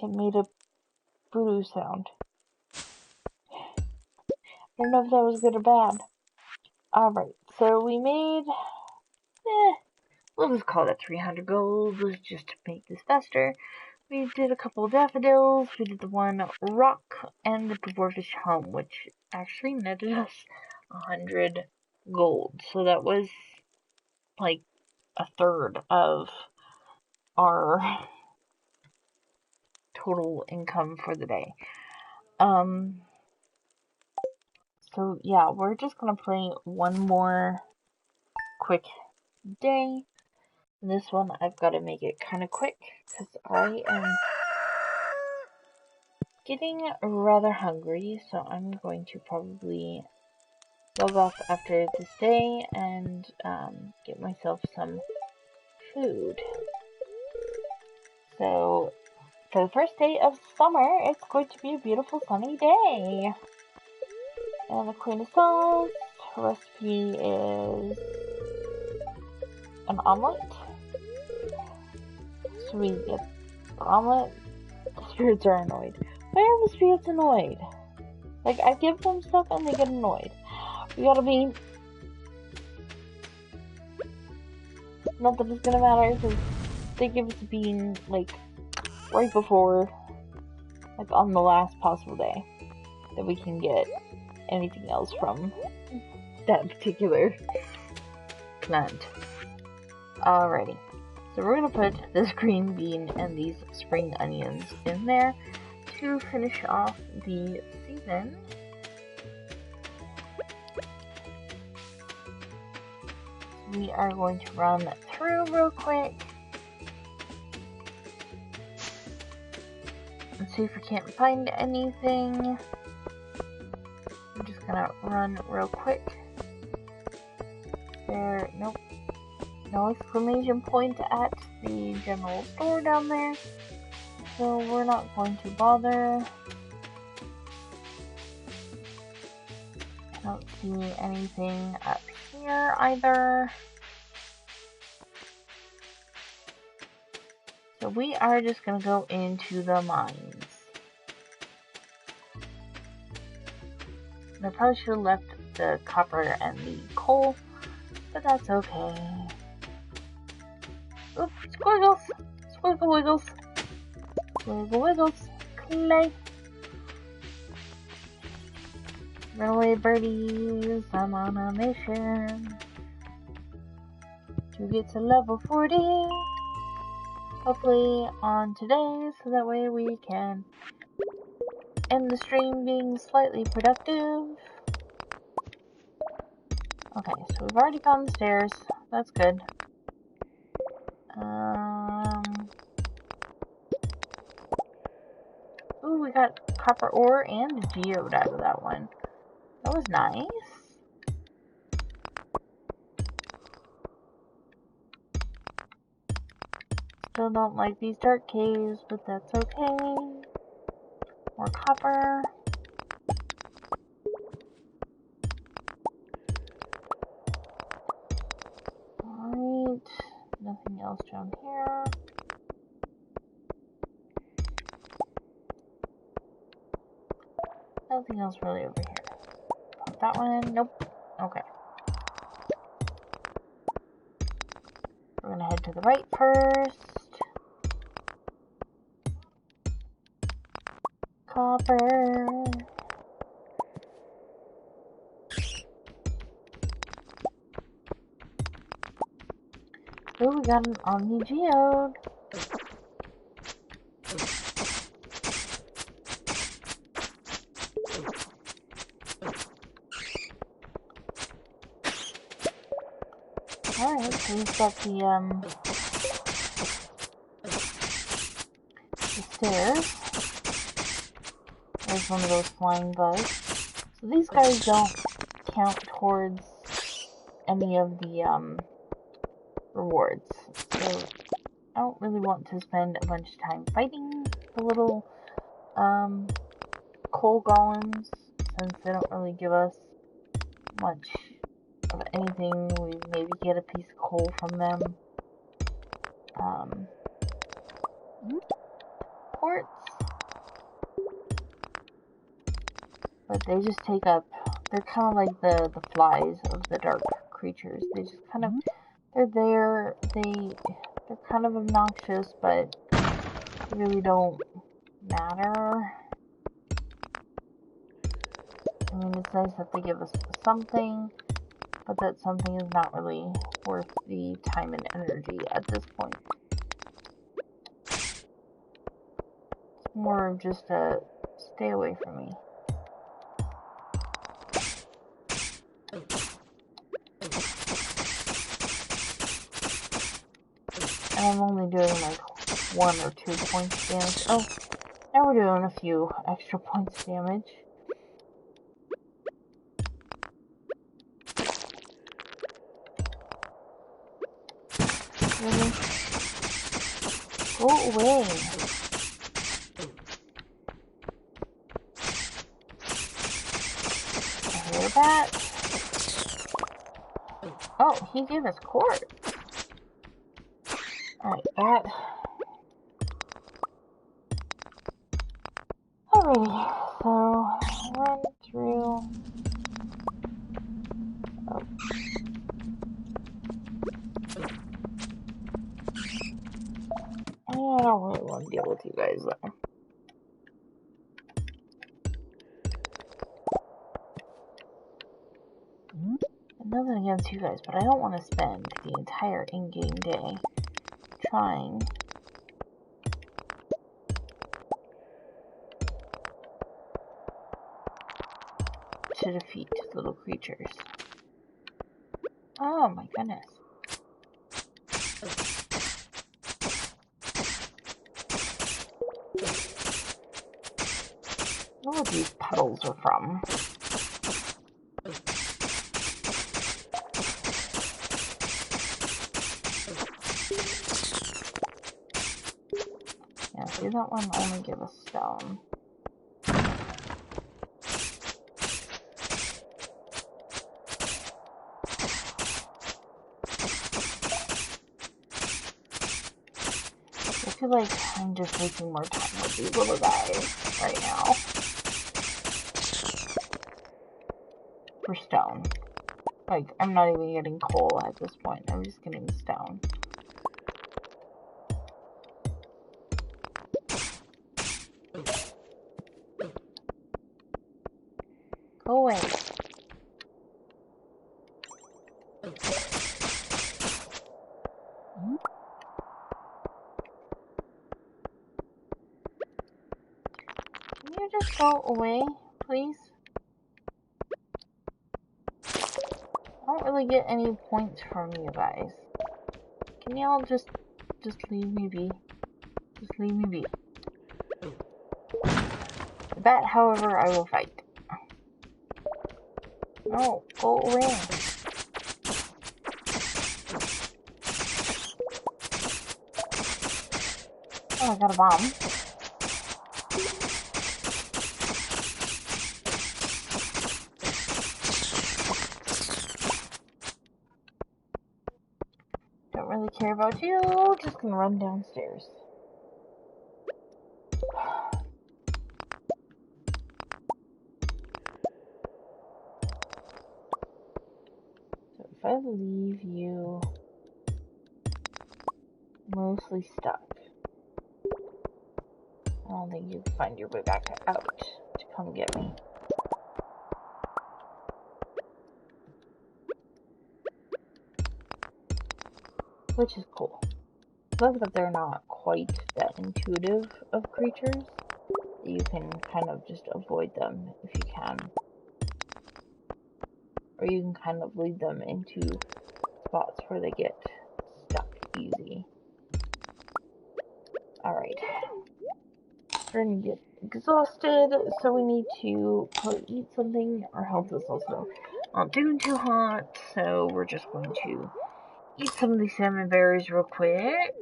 It made a voodoo sound. I don't know if that was good or bad. Alright, so we made, we'll just call it 300 gold, just to make this faster. We did a couple of daffodils, we did the one rock, and the dwarfish home, which actually netted us 100 gold. So that was like a third of our total income for the day. So yeah, we're just gonna play one more quick day. This one I've got to make it kind of quick because I am getting rather hungry, so I'm going to probably log off after this day and get myself some food. So for the first day of summer, it's going to be a beautiful sunny day. And the queen of sauce recipe is an omelet. So we get the omelet. The spirits are annoyed. Why are the spirits annoyed? Like, I give them stuff and they get annoyed. We gotta be... Not that it's gonna matter, because they give us a bean, like, right before, like, on the last possible day that we can get anything else from that particular plant. Alrighty. So we're gonna put this green bean and these spring onions in there to finish off the season. We are going to run through real quick and see if we can't find anything. I'm just gonna run real quick. There, nope. No exclamation point at the general store down there, so we're not going to bother. I don't see anything up here either. So we are just gonna go into the mines. And I probably should have left the copper and the coal, but that's okay. Oops, squiggles! Squiggle wiggles! Squiggle wiggles! Clay! Run away, birdies! I'm on a mission to get to level 40. Hopefully on today, so that way we can end the stream being slightly productive. Okay, so we've already found the stairs. That's good. Ooh, we got copper ore and a geode out of that one. That was nice. Still don't like these dark caves, but that's okay. More copper. Alright. Nothing else down here. Nothing else really over here. Pop that one. Nope. Okay. We're gonna head to the right first. Copper. Oh, we got an Omni Geode. Alright, so we've got the stairs. There's one of those flying bugs. So these guys don't count towards any of the rewards. So I don't really want to spend a bunch of time fighting the little coal golems, since they don't really give us much of anything. We maybe get a piece of coal from them. Quartz. But they just take up, they're kind of like the flies of the dark creatures. They just kind of, they're there, they're kind of obnoxious, but they really don't matter. I mean, it's nice that they give us something, but that something is not really worth the time and energy at this point. It's more of just a stay away from me. And I'm only doing like 1 or 2 points damage. Oh, now we're doing a few extra points damage. Really? Go away. I hear that. Oh, he gave us quartz. Alright, that. Alrighty, so run through. Oh. I don't really want to deal with you guys though. Nothing against you guys, but I don't want to spend the entire in-game day trying to defeat little creatures. Oh my goodness. I don't know what these puddles are from. Yeah, see, that one only give us stone. I feel like I'm just wasting more time with these little guys right now. For stone. Like, I'm not even getting coal at this point. I'm just getting stone. Go away. Can you just go away, please? I don't really get any points from you guys. Can y'all just leave me be? Just leave me be. That, however, I will fight. No, go away. Oh, I got a bomb. Don't really care about you. Just gonna run downstairs. So if I leave you mostly stuck, I don't think you can find your way back out to come get me. Which is cool. I love that they're not quite that intuitive of creatures. You can kind of just avoid them if you can. Or you can kind of lead them into spots where they get stuck easy. Alright. We're gonna get exhausted, so we need to probably eat something. Our health is also not doing too hot, so we're just going to eat some of these salmon berries real quick.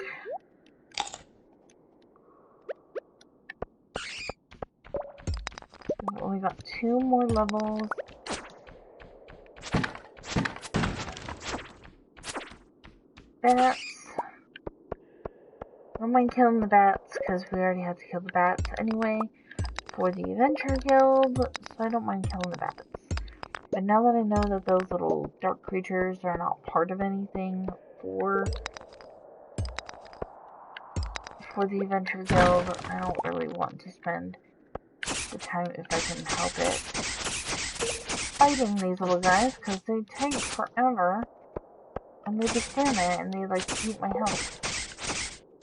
We've only got 2 more levels. Bats. I don't mind killing the bats, because we already had to kill the bats anyway. for the Adventure Guild, so I don't mind killing the rabbits. But now that I know that those little dark creatures are not part of anything for the Adventure Guild, I don't really want to spend the time, if I can help it, fighting these little guys, because they take forever, and they just stand there, and they like to eat my health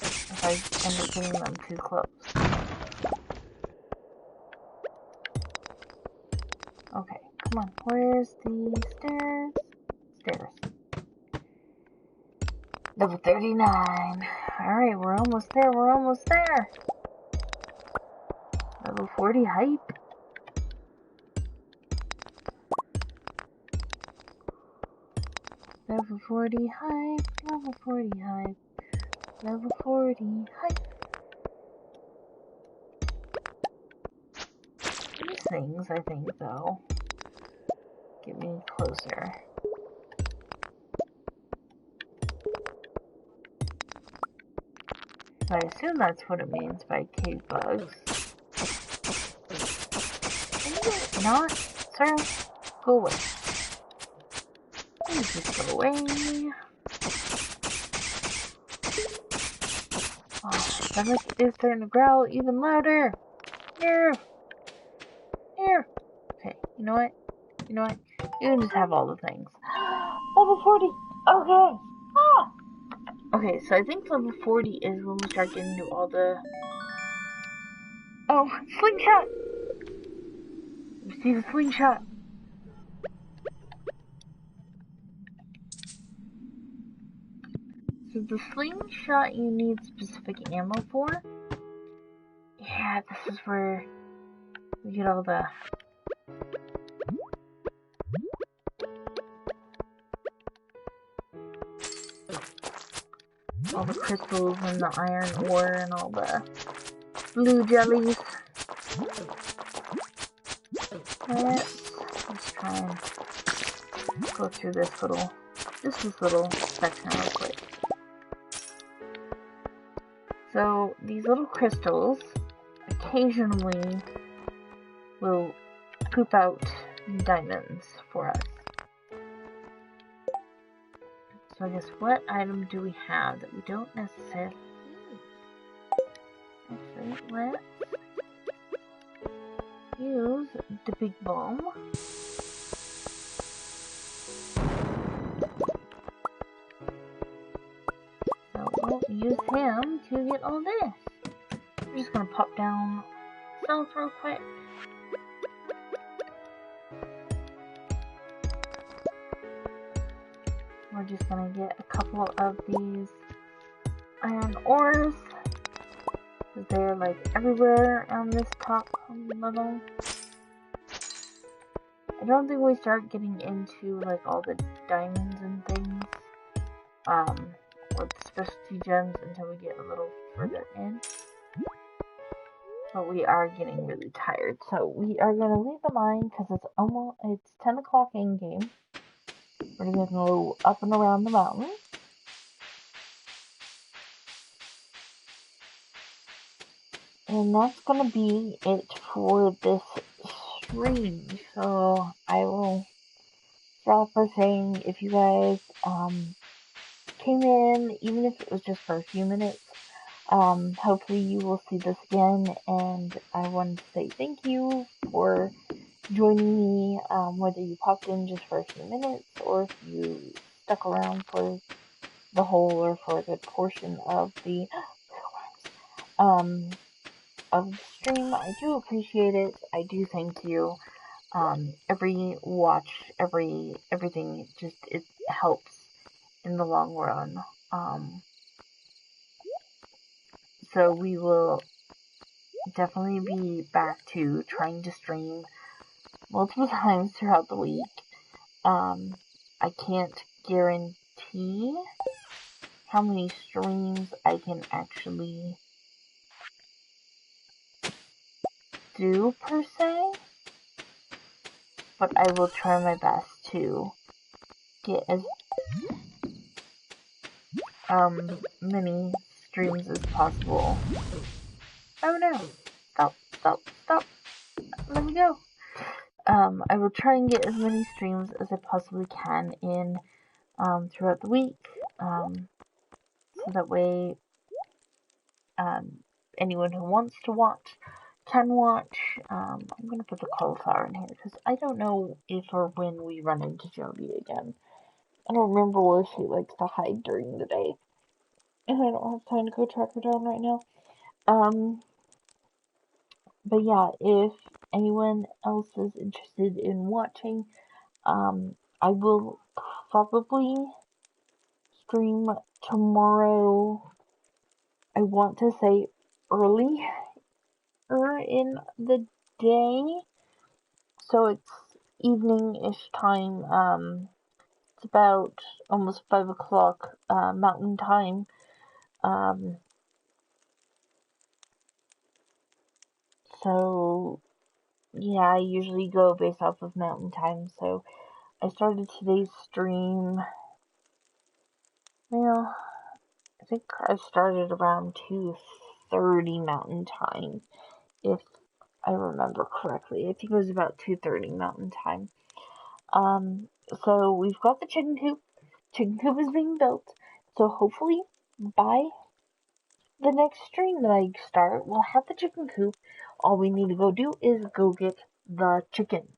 if I end up getting them too close. Okay, come on, where's the stairs? Stairs. Level 39. Alright, we're almost there, we're almost there! Level 40 hype. Level 40 hype, level 40 hype, level 40 hype. These things, I think, though, get me closer. I assume that's what it means by cave bugs. Can you not, sir? Go away. Please just go away. Oh, stomach is starting to growl even louder. Here. Here. Okay, you know what? You know what? You can just have all the things. Level 40. Okay. Ah. Okay, so I think level 40 is when we start getting to all the... Oh, slingshot! Receive a slingshot. So the slingshot you need specific ammo for. Yeah, this is where we get all the... all the crystals and the iron ore and all the blue jellies. Let's try and go through this little section real quick. So these little crystals occasionally will poop out diamonds for us. So I guess what item do we have that we don't necessarily need? Actually, let's use the big bomb. So we'll use him to get all this. I'm just gonna pop down south real quick. We're just gonna get a couple of these iron ores. They're like everywhere on this top level. I don't think we start getting into like all the diamonds and things, or the specialty gems until we get a little further in. But we are getting really tired, so we are gonna leave the mine because it's 10 o'clock in game. We're gonna go up and around the mountain. And that's gonna be it for this stream. So I will start by saying if you guys came in, even if it was just for a few minutes, hopefully you will see this again, and I wanted to say thank you for joining me, whether you popped in just for a few minutes or if you stuck around for the whole or for a good portion of the stream. I do appreciate it. I do thank you. Every watch, everything, it helps in the long run. So we will definitely be back to trying to stream multiple times throughout the week. I can't guarantee how many streams I can actually do per se, but I will try my best to get as many streams as possible. Oh no! Stop, stop, stop! we go. I will try and get as many streams as I possibly can in throughout the week, so that way anyone who wants to watch can watch. I'm going to put the cauliflower in here because I don't know if or when we run into Jody again. I don't remember where she likes to hide during the day, and I don't have time to go track her down right now. But yeah, if anyone else is interested in watching, I will probably stream tomorrow. I want to say early in the day, so it's evening-ish time. It's about almost 5 o'clock Mountain Time. So yeah, I usually go based off of Mountain Time. So I started today's stream. Well, I think I started around 2:30 Mountain Time, if I remember correctly. I think it was about 2:30 Mountain Time. So we've got the chicken coop. Chicken coop is being built. So hopefully by the next stream that I start, we'll have the chicken coop. All we need to go do is go get the chickens.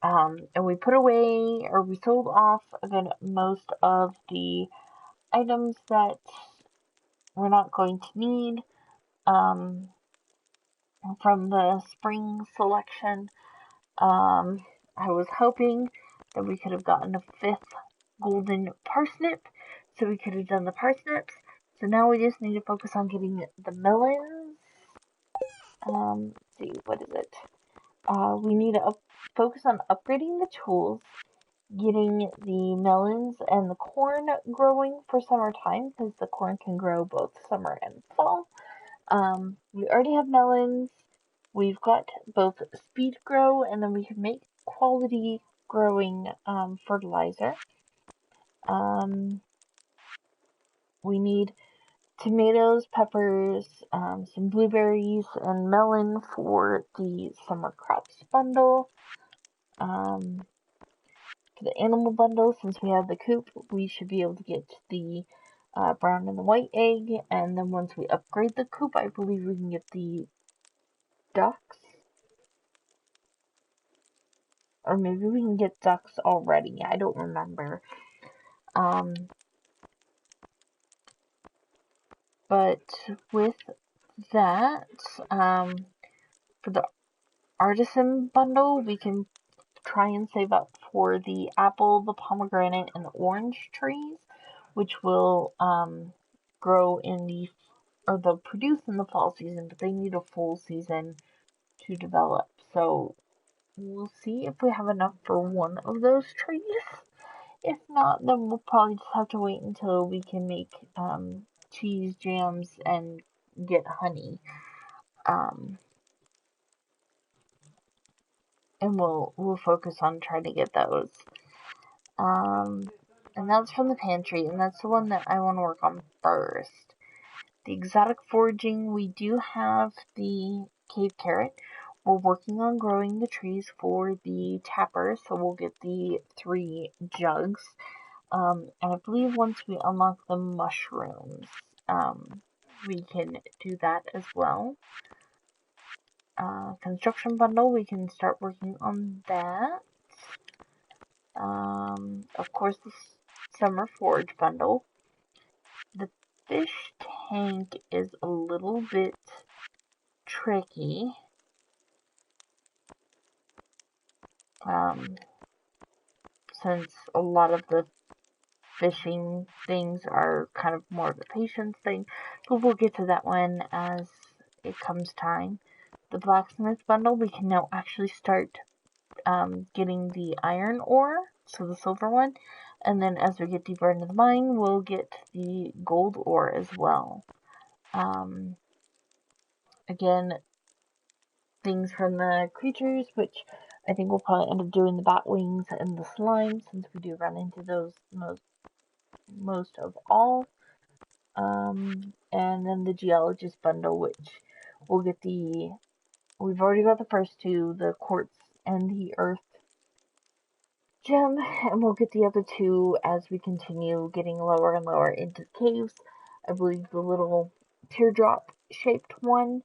And we put away, or we sold off again most of the items that we're not going to need from the spring selection. I was hoping that we could have gotten a 5th golden parsnip, so we could have done the parsnips. So now we just need to focus on getting the melons. Let's see, what is it? We need to focus on upgrading the tools, getting the melons and the corn growing for summertime, because the corn can grow both summer and fall. We already have melons. We've got both speed grow, and then we can make quality growing fertilizer. We need tomatoes, peppers, some blueberries, and melon for the summer crops bundle. For the animal bundle, since we have the coop, we should be able to get the brown and the white egg, and then once we upgrade the coop, I believe we can get the ducks. Or maybe we can get ducks already. I don't remember. But with that, for the artisan bundle, we can try and save up for the apple, the pomegranate, and the orange trees, which will grow in the, or they'll produce in the fall season, but they need a full season to develop. So we'll see if we have enough for one of those trees. If not, then we'll probably just have to wait until we can make cheese, jams, and get honey. And we'll focus on trying to get those. And that's from the pantry, and that's the one that I want to work on first. The exotic foraging, we do have the cave carrot. We're working on growing the trees for the tapper, so we'll get the 3 jugs. And I believe once we unlock the mushrooms, we can do that as well. Construction bundle, we can start working on that. Of course, the summer forage bundle. The fish tank is a little bit tricky. Since a lot of the fishing things are kind of more of a patience thing, but we'll get to that one as it comes time. The blacksmith bundle, we can now actually start getting the iron ore, so the silver one, and then as we get deeper into the mine, we'll get the gold ore as well. Again, things from the creatures, which I think we'll probably end up doing the bat wings and the slime, since we do run into those most of all. And then the geologist bundle, which will get the we've already got the first two, the quartz and the earth gem, and we'll get the other two as we continue getting lower and lower into the caves. I believe the little teardrop shaped one,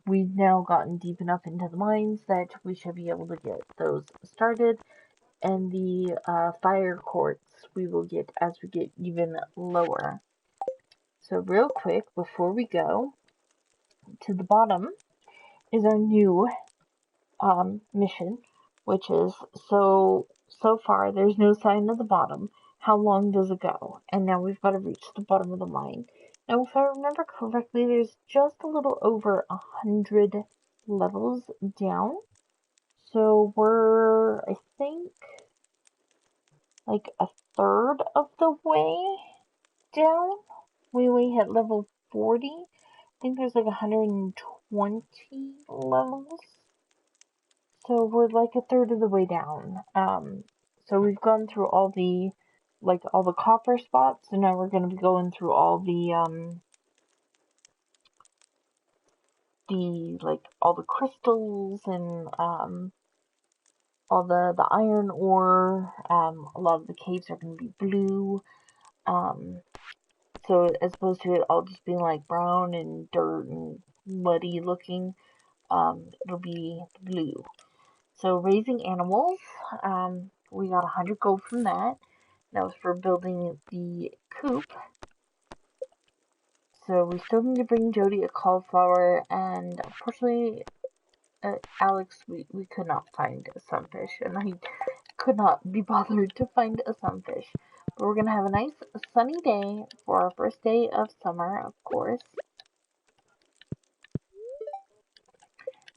we've now gotten deep enough into the mines that we should be able to get those started, and the fire quartz we will get as we get even lower. So real quick, before we go, to the bottom is our new mission, which is so far there's no sign of the bottom. How long does it go? And now we've got to reach the bottom of the mine. Now, if I remember correctly, there's just a little over 100 levels down. So we're, I think, like a third of the way down. We hit level 40. I think there's like 120 levels. So we're like a third of the way down. So we've gone through all the copper spots, and now we're going to be going through all the all the crystals and all the iron ore. A lot of the caves are going to be blue. So as opposed to it all just being like brown and dirt and muddy looking, it'll be blue. So raising animals, we got 100 gold from that. That was for building the coop. So we still need to bring Jody a cauliflower, and unfortunately, Alex, we could not find a sunfish, and I could not be bothered to find a sunfish. But we're gonna have a nice sunny day for our first day of summer, of course.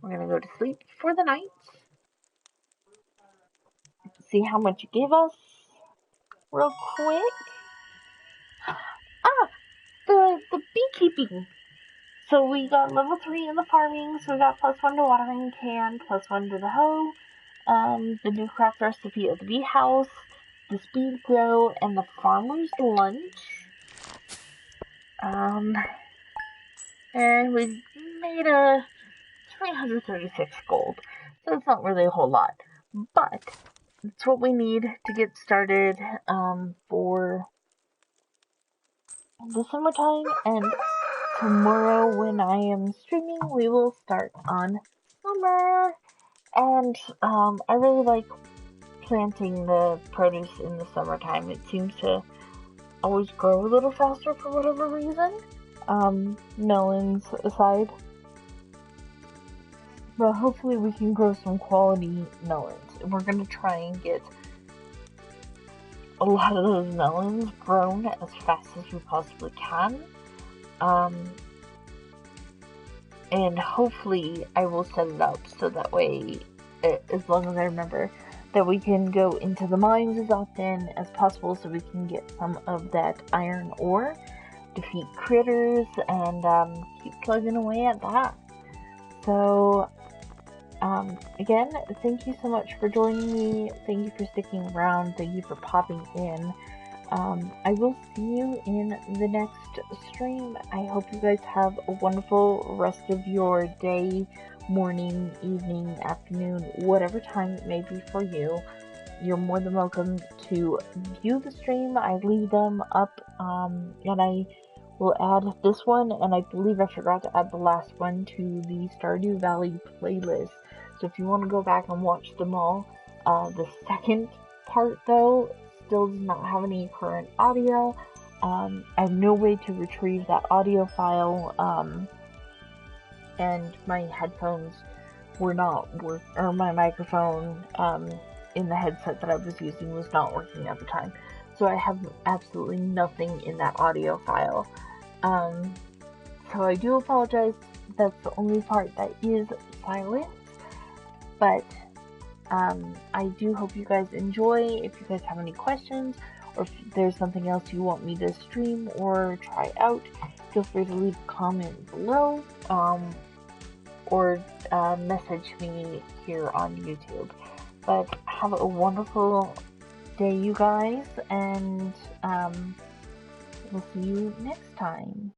We're gonna go to sleep for the night. See how much it gave us real quick. The beekeeping. So we got level 3 in the farming, so we got +1 to watering can, +1 to the hoe, the new craft recipe of the bee house, the speed grow, and the farmer's lunch. And we made a 336 gold, so it's not really a whole lot, but it's what we need to get started, for the summertime, and tomorrow when I am streaming, we will start on summer. And I really like planting the produce in the summertime. It seems to always grow a little faster for whatever reason. Melons aside. But hopefully we can grow some quality melons. And we're going to try and get a lot of those melons grown as fast as we possibly can. And hopefully I will set it up so that way, as long as I remember, that we can go into the mines as often as possible so we can get some of that iron ore, defeat critters, and keep plugging away at that. So, again, thank you so much for joining me. Thank you for sticking around. Thank you for popping in. I will see you in the next stream. I hope you guys have a wonderful rest of your day, morning, evening, afternoon, whatever time it may be for you. You're more than welcome to view the stream. I leave them up, and I will add this one, and I believe I forgot to add the last one to the Stardew Valley playlist. So if you want to go back and watch them all, the second part though still does not have any current audio. I have no way to retrieve that audio file, and my headphones were not or my microphone in the headset that I was using was not working at the time. So I have absolutely nothing in that audio file. So I do apologize. That's the only part that is silent. But I do hope you guys enjoy. If you guys have any questions, or if there's something else you want me to stream or try out, feel free to leave a comment below, or message me here on YouTube. But have a wonderful day, you guys, and we'll see you next time.